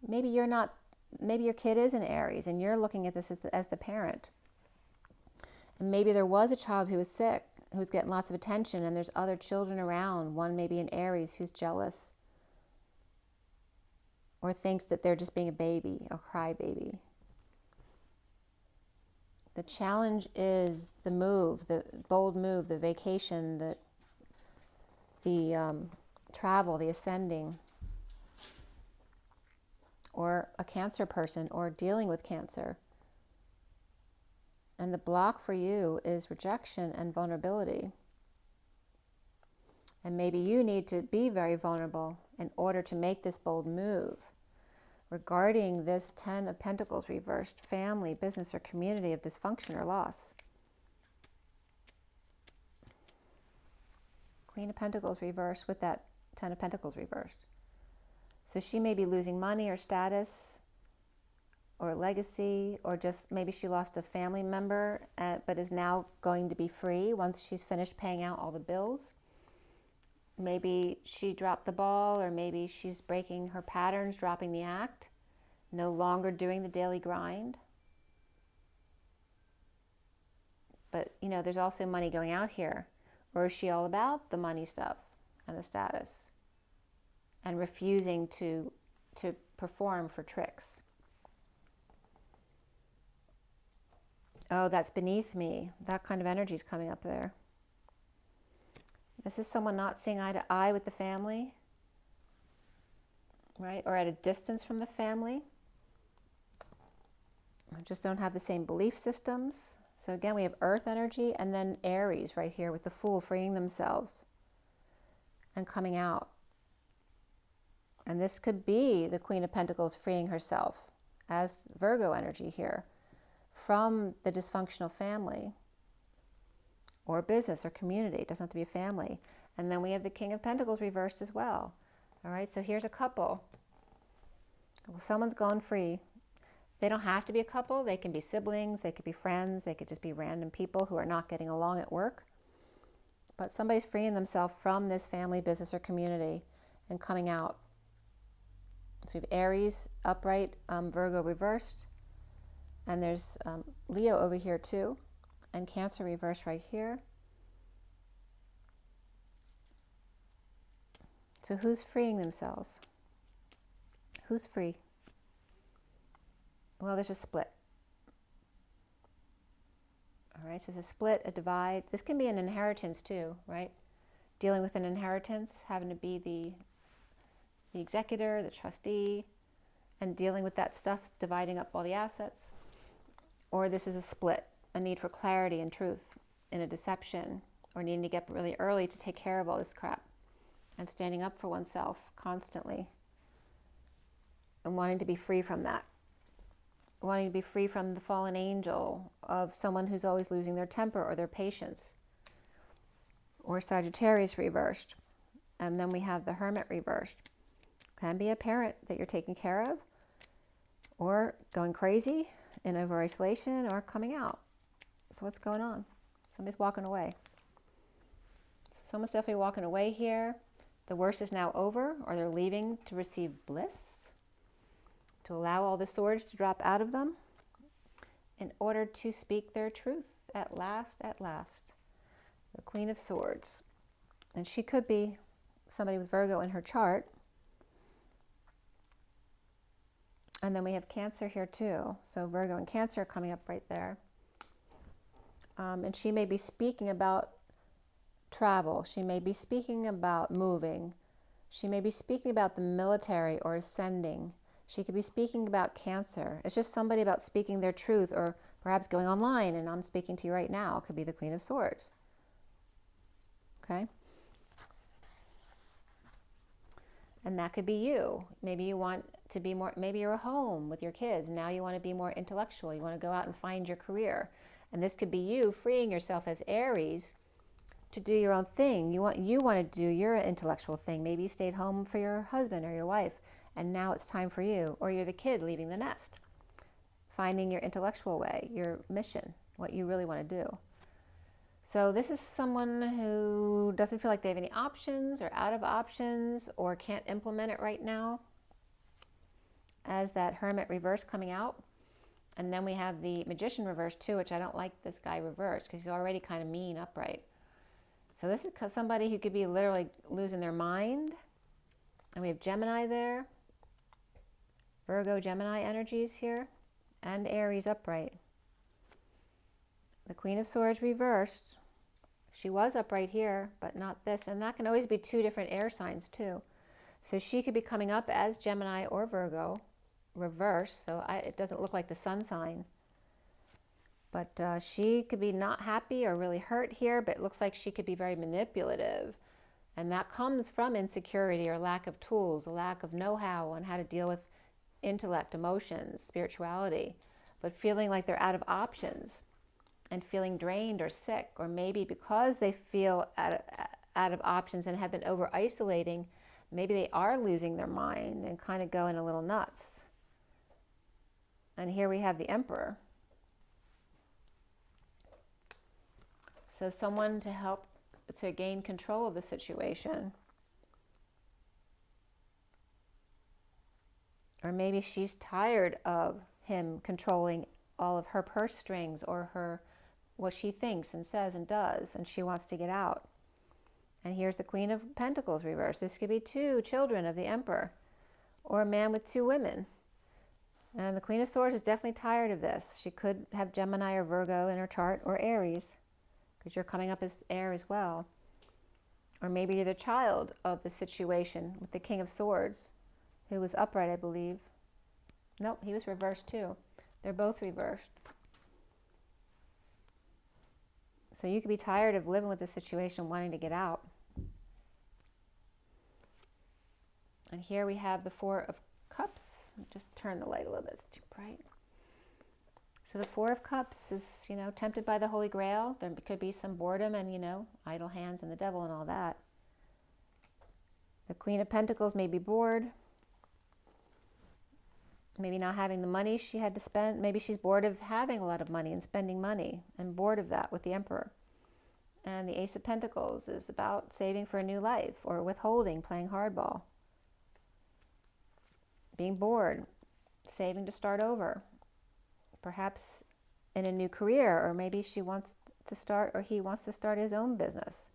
Maybe you're not, maybe your kid is an Aries and you're looking at this as the parent. And maybe there was a child who was sick, who's getting lots of attention, and there's other children around, one maybe an Aries who's jealous or thinks that they're just being a baby, a crybaby. The challenge is the move, the bold move, the vacation, the travel, the ascending, or a Cancer person, or dealing with Cancer. And the block for you is rejection and vulnerability. And maybe you need to be very vulnerable in order to make this bold move regarding this Ten of Pentacles reversed, family, business, or community of dysfunction or loss. Queen of Pentacles reversed with that Ten of Pentacles reversed. So she may be losing money or status or legacy, or just maybe she lost a family member but is now going to be free once she's finished paying out all the bills. Maybe she dropped the ball, or maybe she's breaking her patterns, dropping the act, no longer doing the daily grind. but you know, there's also money going out here. Or is she all about the money stuff and the status and refusing to perform for tricks? Oh, that's beneath me. That kind of energy is coming up there. This is someone not seeing eye to eye with the family, right? Or at a distance from the family. Just don't have the same belief systems. So again, we have earth energy, and then Aries right here with the Fool freeing themselves and coming out. And this could be the Queen of Pentacles freeing herself as Virgo energy here from the dysfunctional family or business or community. It doesn't have to be a family. And then we have the King of Pentacles reversed as well. All right, so here's a couple. Well, someone's gone free. They don't have to be a couple. They can be siblings. They could be friends. They could just be random people who are not getting along at work. But somebody's freeing themselves from this family, business, or community and coming out. So we have Aries upright, Virgo reversed. And there's Leo over here too. And Cancer reversed right here. So who's freeing themselves? Who's free? Well, there's a split. All right, so there's a split, a divide. This can be an inheritance too, right? Dealing with an inheritance, having to be the executor, the trustee, and dealing with that stuff, dividing up all the assets. Or this is a split, a need for clarity and truth in a deception, or needing to get up really early to take care of all this crap and standing up for oneself constantly and wanting to be free from that. Wanting to be free from the fallen angel of someone who's always losing their temper or their patience. Or Sagittarius reversed. And then we have the Hermit reversed. Can be a parent that you're taking care of, or going crazy in over isolation, or coming out. So what's going on? Somebody's walking away. So someone's definitely walking away here. The worst is now over, or they're leaving to receive bliss, to allow all the swords to drop out of them in order to speak their truth at last, at last. The Queen of Swords. And she could be somebody with Virgo in her chart. And then we have Cancer here too. So Virgo and Cancer are coming up right there. And she may be speaking about travel. She may be speaking about moving. She may be speaking about the military or ascending. She could be speaking about Cancer. It's just somebody about speaking their truth, or perhaps going online, and I'm speaking to you right now. It could be the Queen of Swords. Okay? And that could be you. Maybe you want to be more, maybe you're at home with your kids. Now you want to be more intellectual. You want to go out and find your career. And this could be you freeing yourself as Aries to do your own thing. You want to do your intellectual thing. Maybe you stayed home for your husband or your wife, and now it's time for you. Or you're the kid leaving the nest, finding your intellectual way, your mission, what you really want to do. So this is someone who doesn't feel like they have any options, or out of options, or can't implement it right now, as that Hermit reverse coming out. And then we have the Magician reverse too, which I don't like this guy reversed because he's already kind of mean upright. So this is somebody who could be literally losing their mind. And we have Gemini there. Virgo, Gemini energies here. And Aries upright. The Queen of Swords reversed. She was upright here, but not this. And that can always be two different air signs too. So she could be coming up as Gemini or Virgo reverse. So it doesn't look like the sun sign. But she could be not happy or really hurt here, but it looks like she could be very manipulative. And that comes from insecurity or lack of tools, a lack of know-how on how to deal with intellect, emotions, spirituality, but feeling like they're out of options and feeling drained or sick, or maybe because they feel out of options and have been over-isolating, maybe they are losing their mind and kind of going a little nuts. And here we have the Emperor. So someone to help to gain control of the situation. Or maybe she's tired of him controlling all of her purse strings or her what she thinks and says and does, and she wants to get out. And here's the Queen of Pentacles reversed. This could be 2 children of the Emperor, or a man with 2 women. And the Queen of Swords is definitely tired of this. She could have Gemini or Virgo in her chart, or Aries, because you're coming up as air as well. Or maybe you're the child of the situation with the King of Swords, who was upright, I believe. Nope, he was reversed too. They're both reversed. So you could be tired of living with this situation, wanting to get out. And here we have the 4 of Cups. Just turn the light a little bit, it's too bright. So the 4 of Cups is, you know, tempted by the Holy Grail. There could be some boredom and, you know, idle hands and the devil and all that. The Queen of Pentacles may be bored. Maybe not having the money she had to spend. Maybe she's bored of having a lot of money and spending money, and bored of that with the Emperor. And the Ace of Pentacles is about saving for a new life, or withholding, playing hardball. Being bored, saving to start over. Perhaps in a new career, or maybe she wants to start, or he wants to start his own business.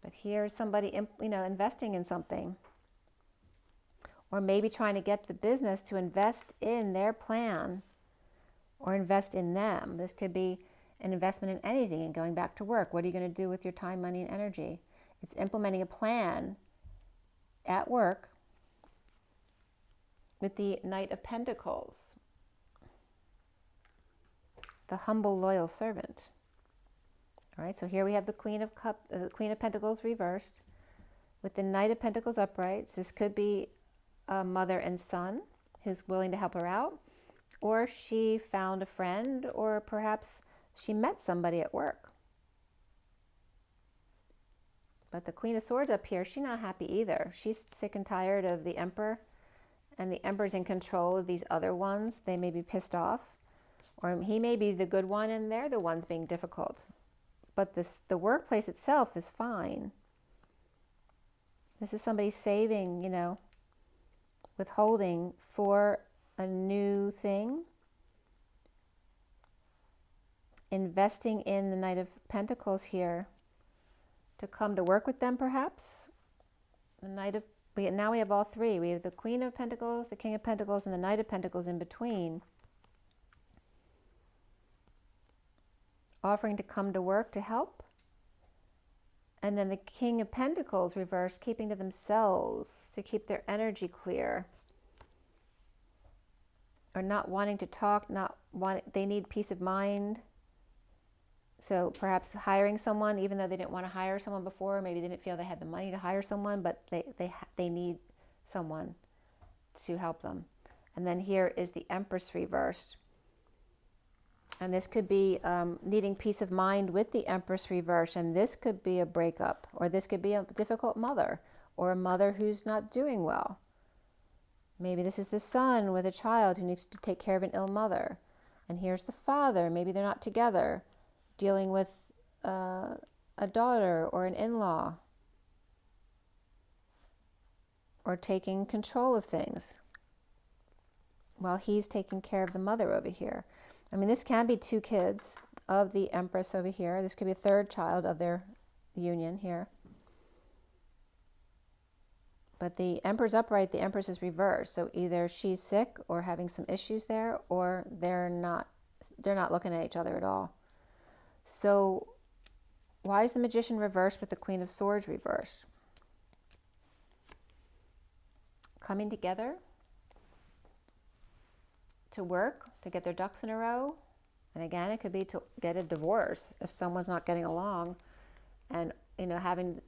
But here's somebody, you know, investing in something. Or maybe trying to get the business to invest in their plan, or invest in them. This could be an investment in anything, and going back to work. What are you going to do with your time, money, and energy? It's implementing a plan at work with the Knight of Pentacles, the humble, loyal servant. All right, so here we have the Queen of Pentacles reversed with the Knight of Pentacles upright. So this could be a mother and son who's willing to help her out, or she found a friend, or perhaps she met somebody at work. But the Queen of Swords up here, she's not happy either. She's sick and tired of the Emperor, and the Emperor's in control of these other ones. They may be pissed off, or he may be the good one and they're the ones being difficult. But the workplace itself is fine. This is somebody saving, you know, withholding for a new thing. Investing in the Knight of Pentacles here to come to work with them, perhaps. The Knight of, now we have all 3. We have the Queen of Pentacles, the King of Pentacles, and the Knight of Pentacles in between. Offering to come to work to help. And then the King of Pentacles reversed, keeping to themselves to keep their energy clear. Or not wanting to talk, they need peace of mind. So perhaps hiring someone, even though they didn't want to hire someone before, maybe they didn't feel they had the money to hire someone, but they need someone to help them. And then here is the Empress reversed. And this could be needing peace of mind with the Empress reversed, and this could be a breakup, or this could be a difficult mother, or a mother who's not doing well. Maybe this is the son with a child who needs to take care of an ill mother. And here's the father, maybe they're not together, dealing with a daughter or an in-law, or taking control of things while he's taking care of the mother over here. I mean, this can be 2 kids of the Empress over here. This could be a 3rd child of their union here. But the Emperor's upright, the Empress is reversed. So either she's sick or having some issues there, or they're not looking at each other at all. So why is the Magician reversed with the Queen of Swords reversed? Coming together to work, to get their ducks in a row. And again, it could be to get a divorce if someone's not getting along, and, you know,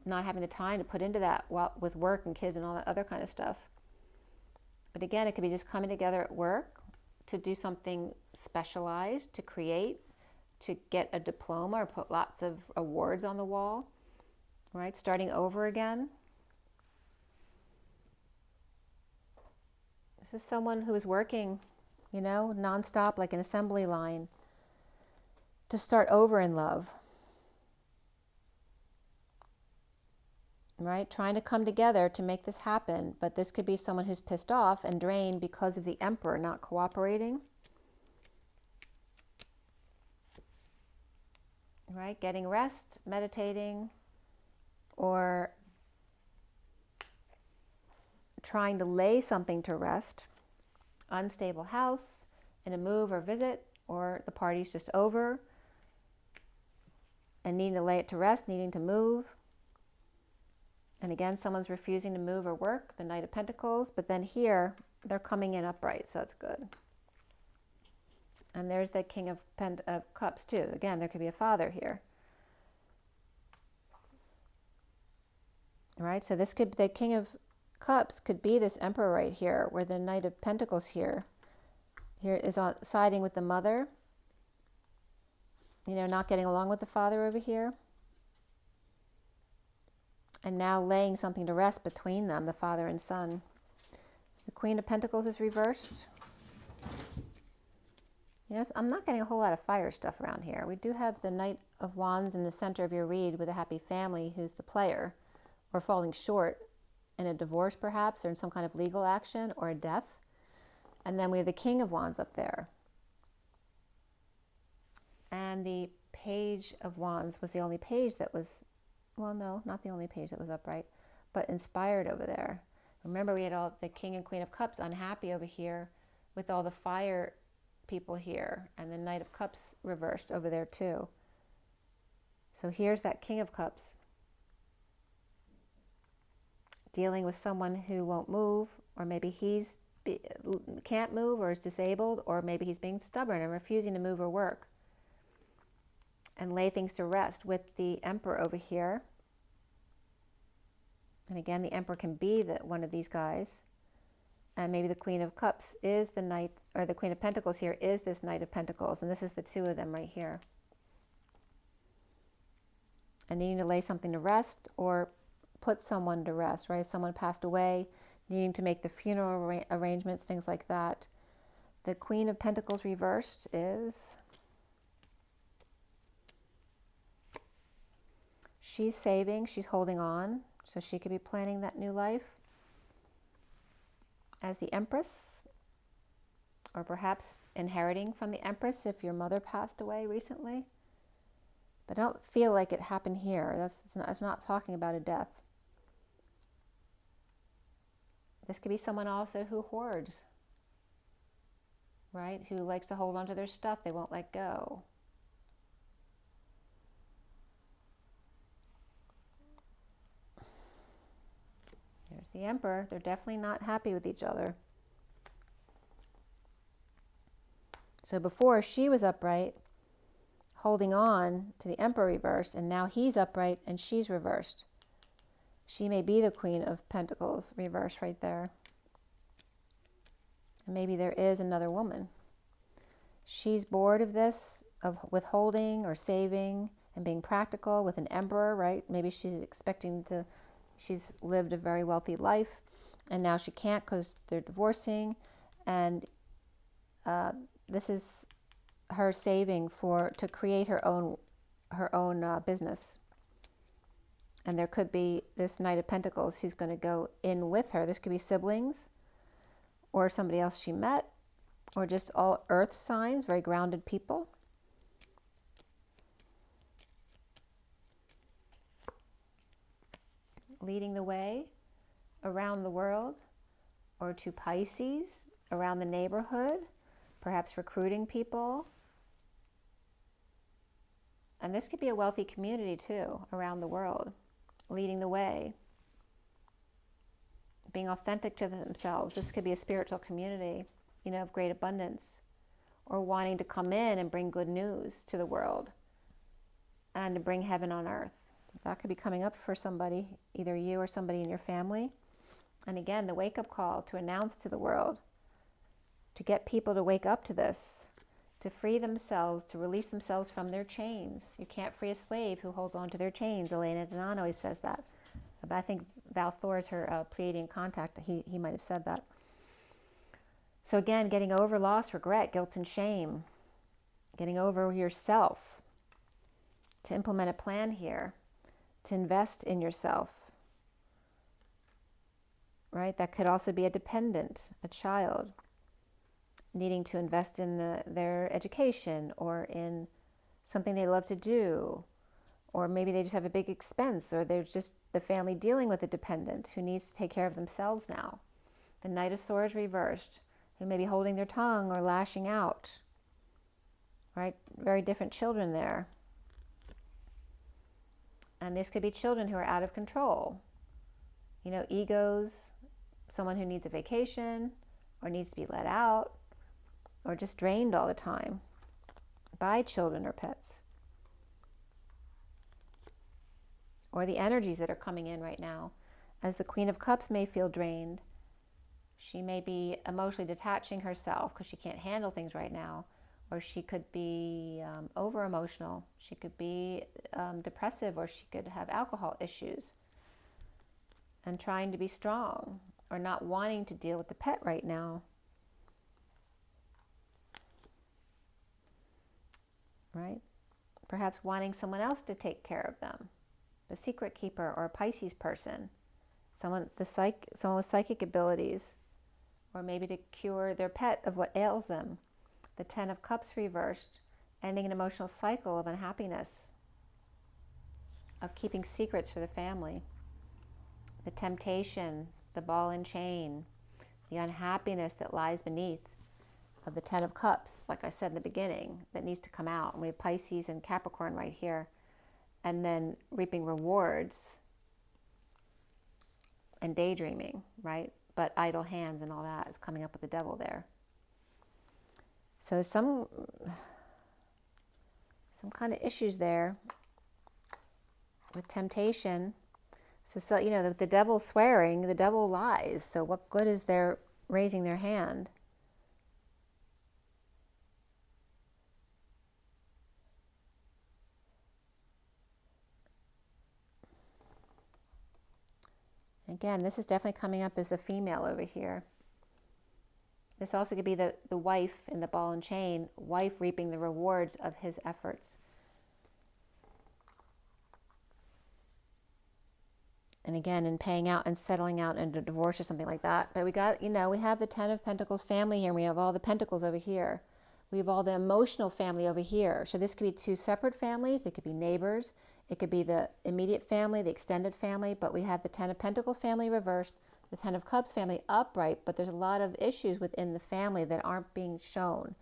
not having the time to put into that with work and kids and all that other kind of stuff. But again, it could be just coming together at work to do something specialized, to create, to get a diploma, or put lots of awards on the wall, right? Starting over again. This is someone who is working, you know, nonstop, like an assembly line, to start over in love, right? Trying to come together to make this happen. But this could be someone who's pissed off and drained because of the Emperor not cooperating. right? Getting rest, meditating, or trying to lay something to rest. Unstable house, in a move or visit, or the party's just over and needing to lay it to rest, needing to move. And again, someone's refusing to move or work, the Knight of Pentacles, but then here they're coming in upright, so that's good. And there's the King of Cups too. Again, there could be a father here. All right, so this could, the King of Cups could be this Emperor right here, where the Knight of Pentacles here is siding with the mother, you know, not getting along with the father over here. And now laying something to rest between them, the father and son. The Queen of Pentacles is reversed. You know, I'm not getting a whole lot of fire stuff around here. We do have the Knight of Wands in the center of your read with a happy family who's the player, or falling short in a divorce perhaps, or in some kind of legal action, or a death. And then we have the King of Wands up there. And the Page of Wands was the only page that was, well, no, not the only page that was upright, but inspired over there. Remember, we had all the King and Queen of Cups unhappy over here with all the fire people here, and the Knight of Cups reversed over there too. So here's that King of Cups dealing with someone who won't move, or maybe he's can't move or is disabled, or maybe he's being stubborn and refusing to move or work and lay things to rest, with the Emperor over here. And again, the Emperor can be one of these guys. And maybe the Queen of Cups is the Knight, or the Queen of Pentacles here is this Knight of Pentacles. And this is the two of them right here. And needing to lay something to rest or put someone to rest, right? If someone passed away, needing to make the funeral arrangements, things like that. The Queen of Pentacles reversed is... she's saving, she's holding on, so she could be planning that new life as the Empress, or perhaps inheriting from the Empress if your mother passed away recently. But I don't feel like it happened here. It's not talking about a death. This could be someone also who hoards, right? Who likes to hold on to their stuff, they won't let go. There's the Emperor. They're definitely not happy with each other. So before, she was upright, holding on to the Emperor reversed, and now he's upright and she's reversed. She may be the Queen of Pentacles reversed right there. And maybe there is another woman. She's bored of this, of withholding or saving and being practical with an Emperor, right? Maybe she's expecting to... she's lived a very wealthy life, and now she can't because they're divorcing, and this is her saving to create her own business. And there could be this Knight of Pentacles who's going to go in with her. This could be siblings, or somebody else she met, or just all earth signs, very grounded people. Leading the way around the world, or to Pisces, around the neighborhood, perhaps recruiting people. And this could be a wealthy community too, around the world, leading the way, being authentic to themselves. This could be a spiritual community, you know, of great abundance, or wanting to come in and bring good news to the world and to bring heaven on earth. That could be coming up for somebody, either you or somebody in your family. And again, the wake-up call to announce to the world, to get people to wake up to this, to free themselves, to release themselves from their chains. You can't free a slave who holds on to their chains. Elena Denon always says that. But I think Val Thor is her Pleiadian contact. He might have said that. So again, getting over loss, regret, guilt, and shame. Getting over yourself. To implement a plan here. To invest in yourself, right? That could also be a dependent, a child, needing to invest in their education, or in something they love to do, or maybe they just have a big expense, or they're just the family dealing with a dependent who needs to take care of themselves now. The Knight of Swords reversed, who may be holding their tongue or lashing out, right? Very different children there. And this could be children who are out of control. You know, egos, someone who needs a vacation or needs to be let out or just drained all the time by children or pets. Or the energies that are coming in right now. As the Queen of Cups may feel drained, she may be emotionally detaching herself because she can't handle things right now. Or she could be over-emotional. She could be depressive, or she could have alcohol issues and trying to be strong, or not wanting to deal with the pet right now. Right? Perhaps wanting someone else to take care of them. The secret keeper or a Pisces person. Someone with psychic abilities, or maybe to cure their pet of what ails them. The Ten of Cups reversed, ending an emotional cycle of unhappiness, of keeping secrets for the family. The temptation, the ball and chain, the unhappiness that lies beneath of the Ten of Cups, like I said in the beginning, that needs to come out. And we have Pisces and Capricorn right here. And then reaping rewards and daydreaming, right? But idle hands and all that is coming up with the devil there. So some kind of issues there with temptation. So you know, the devil swearing, the devil lies. So what good is their raising their hand? Again, this is definitely coming up as the female over here. This also could be the wife in the ball and chain, wife reaping the rewards of his efforts. And again, in paying out and settling out in a divorce or something like that. But we got, you know, we have the Ten of Pentacles family here, and we have all the pentacles over here. We have all the emotional family over here. So this could be two separate families. They could be neighbors. It could be the immediate family, the extended family. But we have the Ten of Pentacles family reversed, the Ten of Cups family upright, but there's a lot of issues within the family that aren't being shown.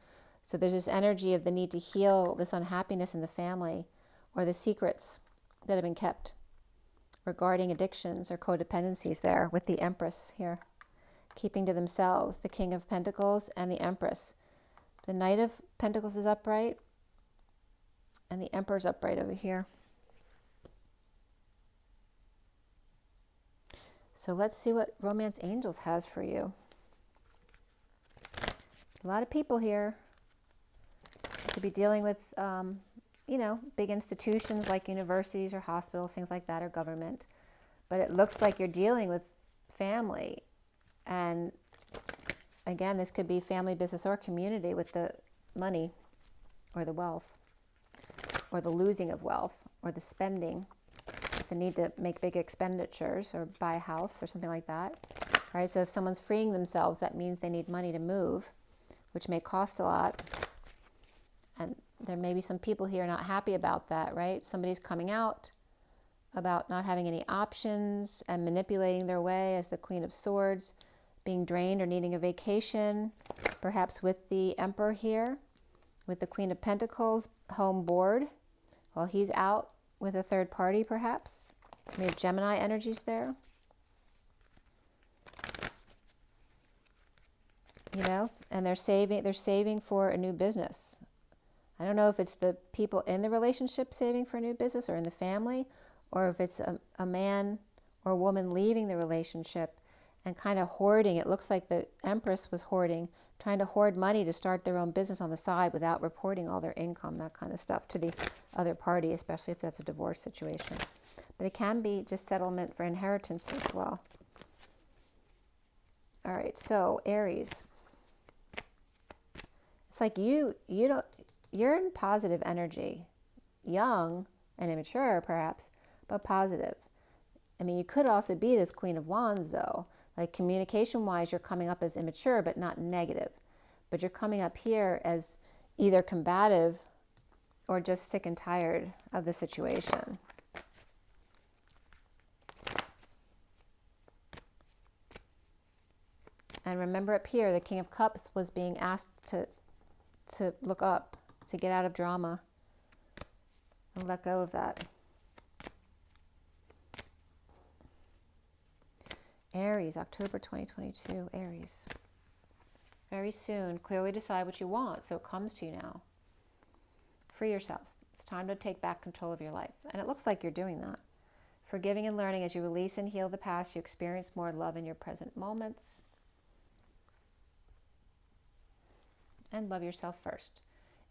So there's this energy of the need to heal this unhappiness in the family, or the secrets that have been kept regarding addictions or codependencies there with the Empress here, keeping to themselves, the King of Pentacles and the Empress. The Knight of Pentacles is upright, and the Emperor's upright over here. So let's see what Romance Angels has for you. A lot of people here could be dealing with, you know, big institutions like universities or hospitals, things like that, or government. But it looks like you're dealing with family. And again, this could be family, business, or community with the money or the wealth, or the losing of wealth, or the spending. The need to make big expenditures or buy a house or something like that. Right? So if someone's freeing themselves, that means they need money to move, which may cost a lot. And there may be some people here not happy about that, right? Somebody's coming out about not having any options and manipulating their way as the Queen of Swords, being drained or needing a vacation, perhaps with the Emperor here, with the Queen of Pentacles, home bored, while he's out with a third party, perhaps. We have Gemini energies there. You know, and they're saving for a new business. I don't know if it's the people in the relationship saving for a new business, or in the family, or if it's a man or a woman leaving the relationship and kind of hoarding. It looks like the Empress was hoarding, trying to hoard money to start their own business on the side without reporting all their income, that kind of stuff, to the other party, especially if that's a divorce situation. But it can be just settlement for inheritance as well. All right, so Aries. It's like you're in positive energy, young and immature perhaps, but positive. I mean, you could also be this Queen of Wands though. Like communication-wise, you're coming up as immature, but not negative. But you're coming up here as either combative or just sick and tired of the situation. And remember up here, the King of Cups was being asked to look up, to get out of drama, and let go of that. Aries, October 2022, Aries. Very soon, clearly decide what you want so it comes to you now. Free yourself. It's time to take back control of your life. And it looks like you're doing that. Forgiving and learning as you release and heal the past, you experience more love in your present moments. And love yourself first.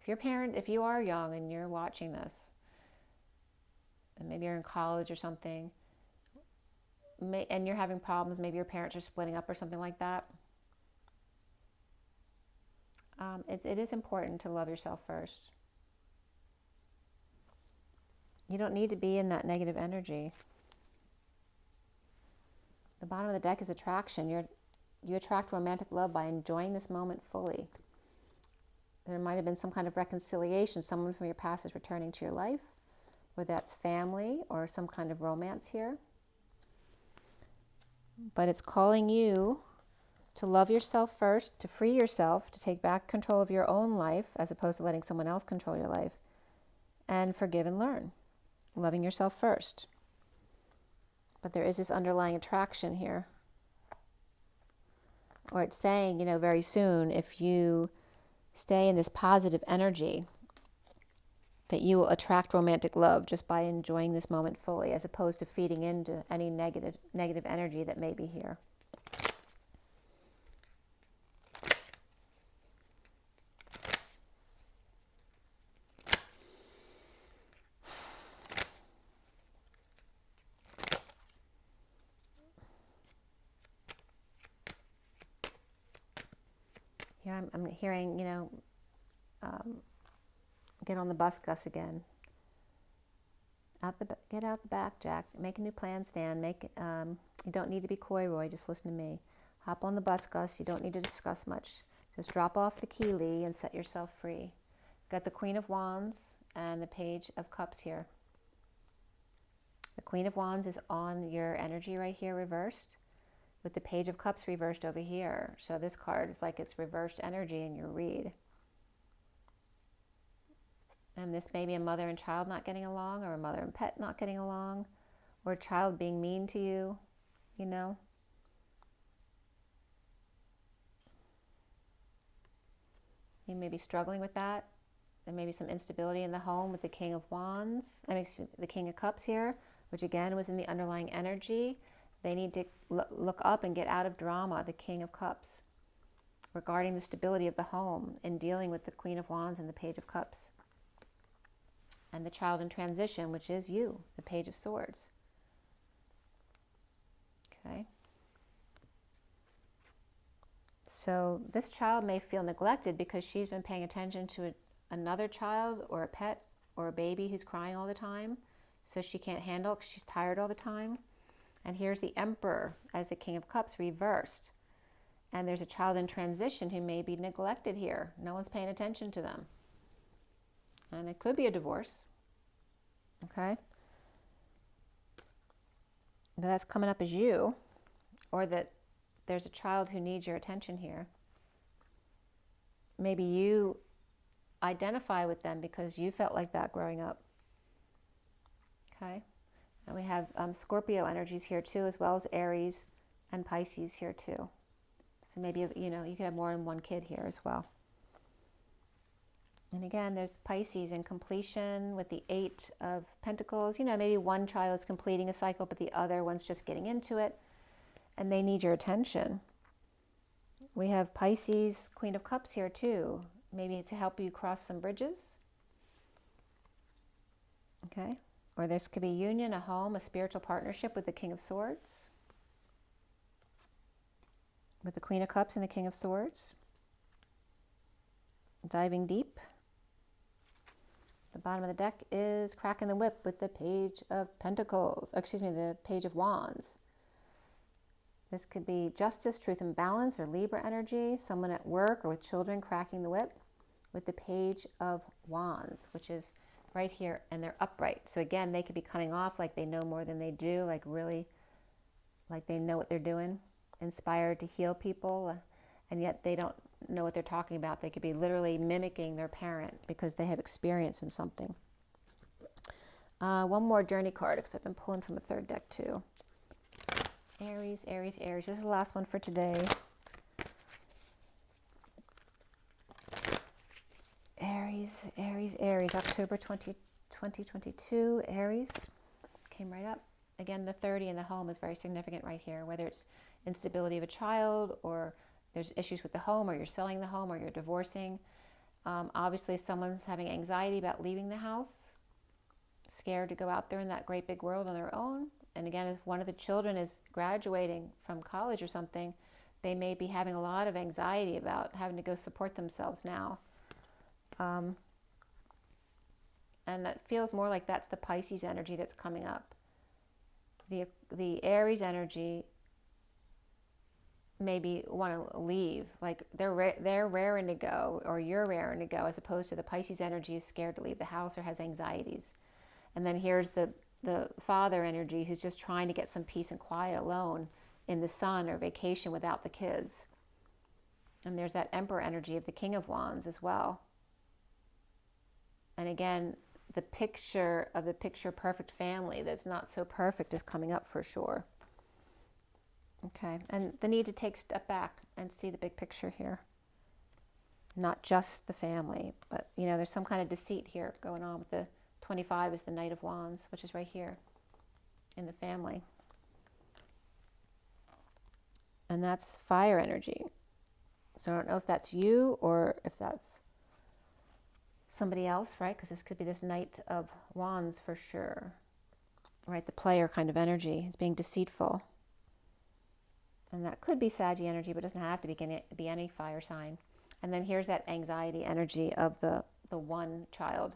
If you are young and you're watching this, and maybe you're in college or something, and you're having problems, maybe your parents are splitting up or something like that, it is important to love yourself first. You don't need to be in that negative energy. The bottom of the deck is attraction. You attract romantic love by enjoying this moment fully. There might have been some kind of reconciliation. Someone from your past is returning to your life, whether that's family or some kind of romance here. But it's calling you to love yourself first, to free yourself, to take back control of your own life as opposed to letting someone else control your life, and forgive and learn, loving yourself first. But there is this underlying attraction here. Or it's saying, you know, very soon, if you stay in this positive energy, that you will attract romantic love just by enjoying this moment fully, as opposed to feeding into any negative energy that may be here. Here I'm hearing, you know, get on the bus, Gus, again. Get out the back, Jack. Make a new plan, Stan. You don't need to be coy, Roy. Just listen to me. Hop on the bus, Gus. You don't need to discuss much. Just drop off the key, Lee, and set yourself free. Got the Queen of Wands and the Page of Cups here. The Queen of Wands is on your energy right here, reversed, with the Page of Cups reversed over here. So this card is like it's reversed energy in your read. And this may be a mother and child not getting along, or a mother and pet not getting along, or a child being mean to you, you know. You may be struggling with that. There may be some instability in the home with the King of Wands, the King of Cups here, which again was in the underlying energy. They need to look up and get out of drama, the King of Cups, regarding the stability of the home in dealing with the Queen of Wands and the Page of Cups. And the child in transition, which is you, the Page of Swords. Okay. So this child may feel neglected because she's been paying attention to another child or a pet or a baby who's crying all the time. So she can't handle it because she's tired all the time. And here's the Emperor as the King of Cups reversed. And there's a child in transition who may be neglected here. No one's paying attention to them. And it could be a divorce. Okay? But that's coming up as you. Or that there's a child who needs your attention here. Maybe you identify with them because you felt like that growing up. Okay? And we have Scorpio energies here too, as well as Aries and Pisces here too. So maybe, you know, you could have more than one kid here as well. And again, there's Pisces in completion with the 8 of Pentacles. You know, maybe one child is completing a cycle, but the other one's just getting into it. And they need your attention. We have Pisces, Queen of Cups here too. Maybe to help you cross some bridges. Okay. Or this could be union, a home, a spiritual partnership with the King of Swords. With the Queen of Cups and the King of Swords. Diving deep. The bottom of the deck is cracking the whip with the Page of Pentacles. The Page of Wands. This could be justice, truth, and balance, or Libra energy. Someone at work or with children cracking the whip. with the Page of Wands, which is right here, and they're upright. So again, they could be coming off like they know more than they do, like really, like they know what they're doing, inspired to heal people, and yet they don't know what they're talking about. They could be literally mimicking their parent because they have experience in something. One more journey card, because I've been pulling from a third deck too. Aries, Aries, Aries. This is the last one for today. Aries, Aries, Aries. October 2022. Aries came right up. Again, the 30 in the home is very significant right here, whether it's instability of a child, or there's issues with the home, or you're selling the home, or you're divorcing. Obviously, someone's having anxiety about leaving the house, scared to go out there in that great big world on their own. And again, if one of the children is graduating from college or something, they may be having a lot of anxiety about having to go support themselves now. And that feels more like that's the Pisces energy that's coming up. The Aries energy maybe want to leave, like they're raring to go, or you're raring to go, as opposed to the Pisces energy is scared to leave the house or has anxieties. And then here's the father energy, who's just trying to get some peace and quiet alone in the sun or vacation without the kids. And there's that Emperor energy of the King of Wands as well. And again, the picture of the picture perfect family that's not so perfect is coming up for sure. Okay, and the need to take a step back and see the big picture here. Not just the family, but you know, there's some kind of deceit here going on with the 25 is the Knight of Wands, which is right here in the family. And that's fire energy. So I don't know if that's you or if that's somebody else, right? Because this could be this Knight of Wands for sure, right? The player kind of energy is being deceitful. And that could be Saggy energy, but it doesn't have to be any fire sign. And then here's that anxiety energy of the one child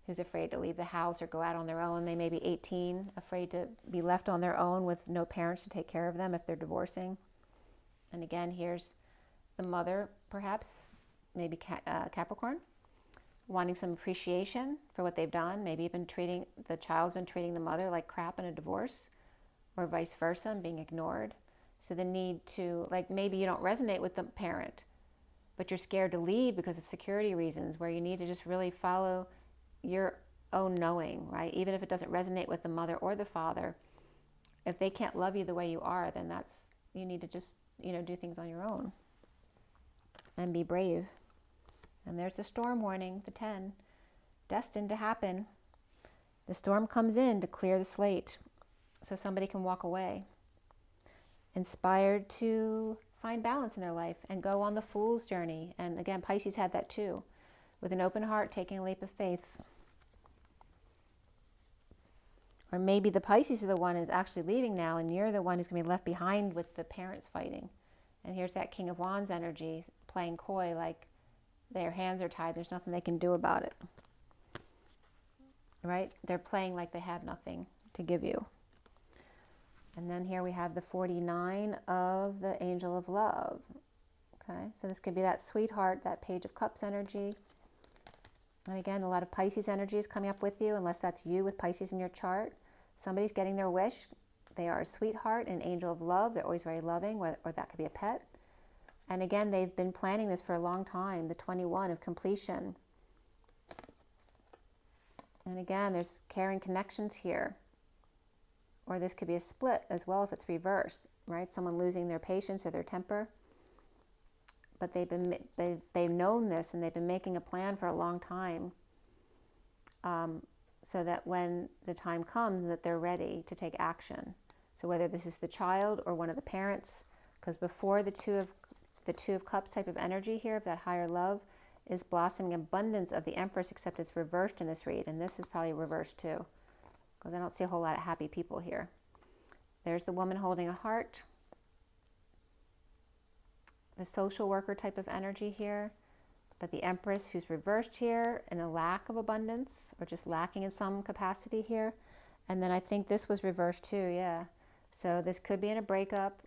who's afraid to leave the house or go out on their own. They may be 18, afraid to be left on their own with no parents to take care of them if they're divorcing. And again, here's the mother, perhaps, maybe Capricorn, wanting some appreciation for what they've done. Maybe the child's been treating the mother like crap in a divorce, or vice versa, and being ignored. So the need to, like, maybe you don't resonate with the parent, but you're scared to leave because of security reasons, where you need to just really follow your own knowing, right? Even if it doesn't resonate with the mother or the father, if they can't love you the way you are, then you need to just, do things on your own and be brave. And there's the storm warning, the 10, destined to happen. The storm comes in to clear the slate so somebody can walk away, inspired to find balance in their life and go on the fool's journey. And again, Pisces had that too, with an open heart, taking a leap of faith. Or maybe the Pisces is the one who's actually leaving now, and you're the one who's going to be left behind with the parents fighting. And here's that King of Wands energy, playing coy, like their hands are tied, there's nothing they can do about it. Right? They're playing like they have nothing to give you. And then here we have the 49 of the Angel of Love. Okay, so this could be that sweetheart, that Page of Cups energy. And again, a lot of Pisces energy is coming up with you, unless that's you with Pisces in your chart. Somebody's getting their wish. They are a sweetheart, an angel of love. They're always very loving, or that could be a pet. And again, they've been planning this for a long time, the 21 of completion. And again, there's caring connections here. Or this could be a split as well if it's reversed, right? Someone losing their patience or their temper. But they've known this, and they've been making a plan for a long time, so that when the time comes, that they're ready to take action. So whether this is the child or one of the parents, because before the two of Cups type of energy here, of that higher love, is blossoming abundance of the Empress, except it's reversed in this read, and this is probably reversed too, because I don't see a whole lot of happy people here. There's the woman holding a heart. The social worker type of energy here, but the Empress who's reversed here in a lack of abundance, or just lacking in some capacity here. And then I think this was reversed too, yeah. So this could be in a breakup,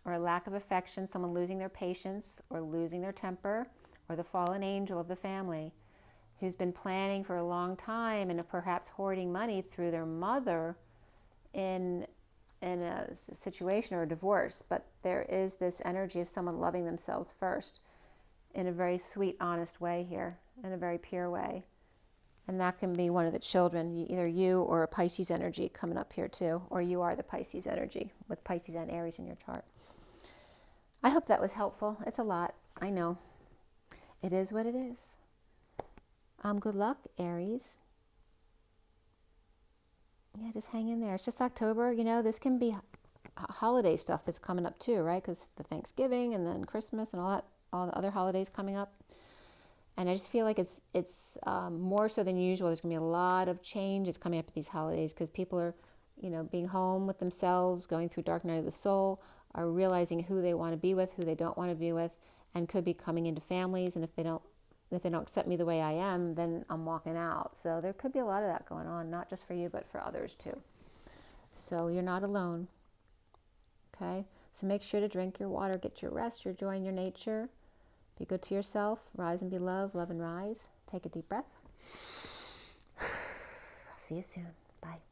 or a lack of affection, someone losing their patience or losing their temper, or the fallen angel of the family, who's been planning for a long time and perhaps hoarding money through their mother in a situation or a divorce. But there is this energy of someone loving themselves first in a very sweet, honest way here, in a very pure way. And that can be one of the children, either you or a Pisces energy coming up here too, or you are the Pisces energy with Pisces and Aries in your chart. I hope that was helpful. It's a lot, I know. It is what it is. Good luck, Aries. Yeah, just hang in there. It's just October, you know, this can be holiday stuff that's coming up too, right? Because the Thanksgiving and then Christmas and all that, all the other holidays coming up. And I just feel like it's more so than usual. There's going to be a lot of changes coming up at these holidays because people are, you know, being home with themselves, going through dark night of the soul, are realizing who they want to be with, who they don't want to be with, and could be coming into families. And if they don't accept me the way I am, then I'm walking out. So there could be a lot of that going on, not just for you, but for others too. So you're not alone. Okay? So make sure to drink your water, get your rest, your joy, and your nature. Be good to yourself. Rise and be loved. Love and rise. Take a deep breath. See you soon. Bye.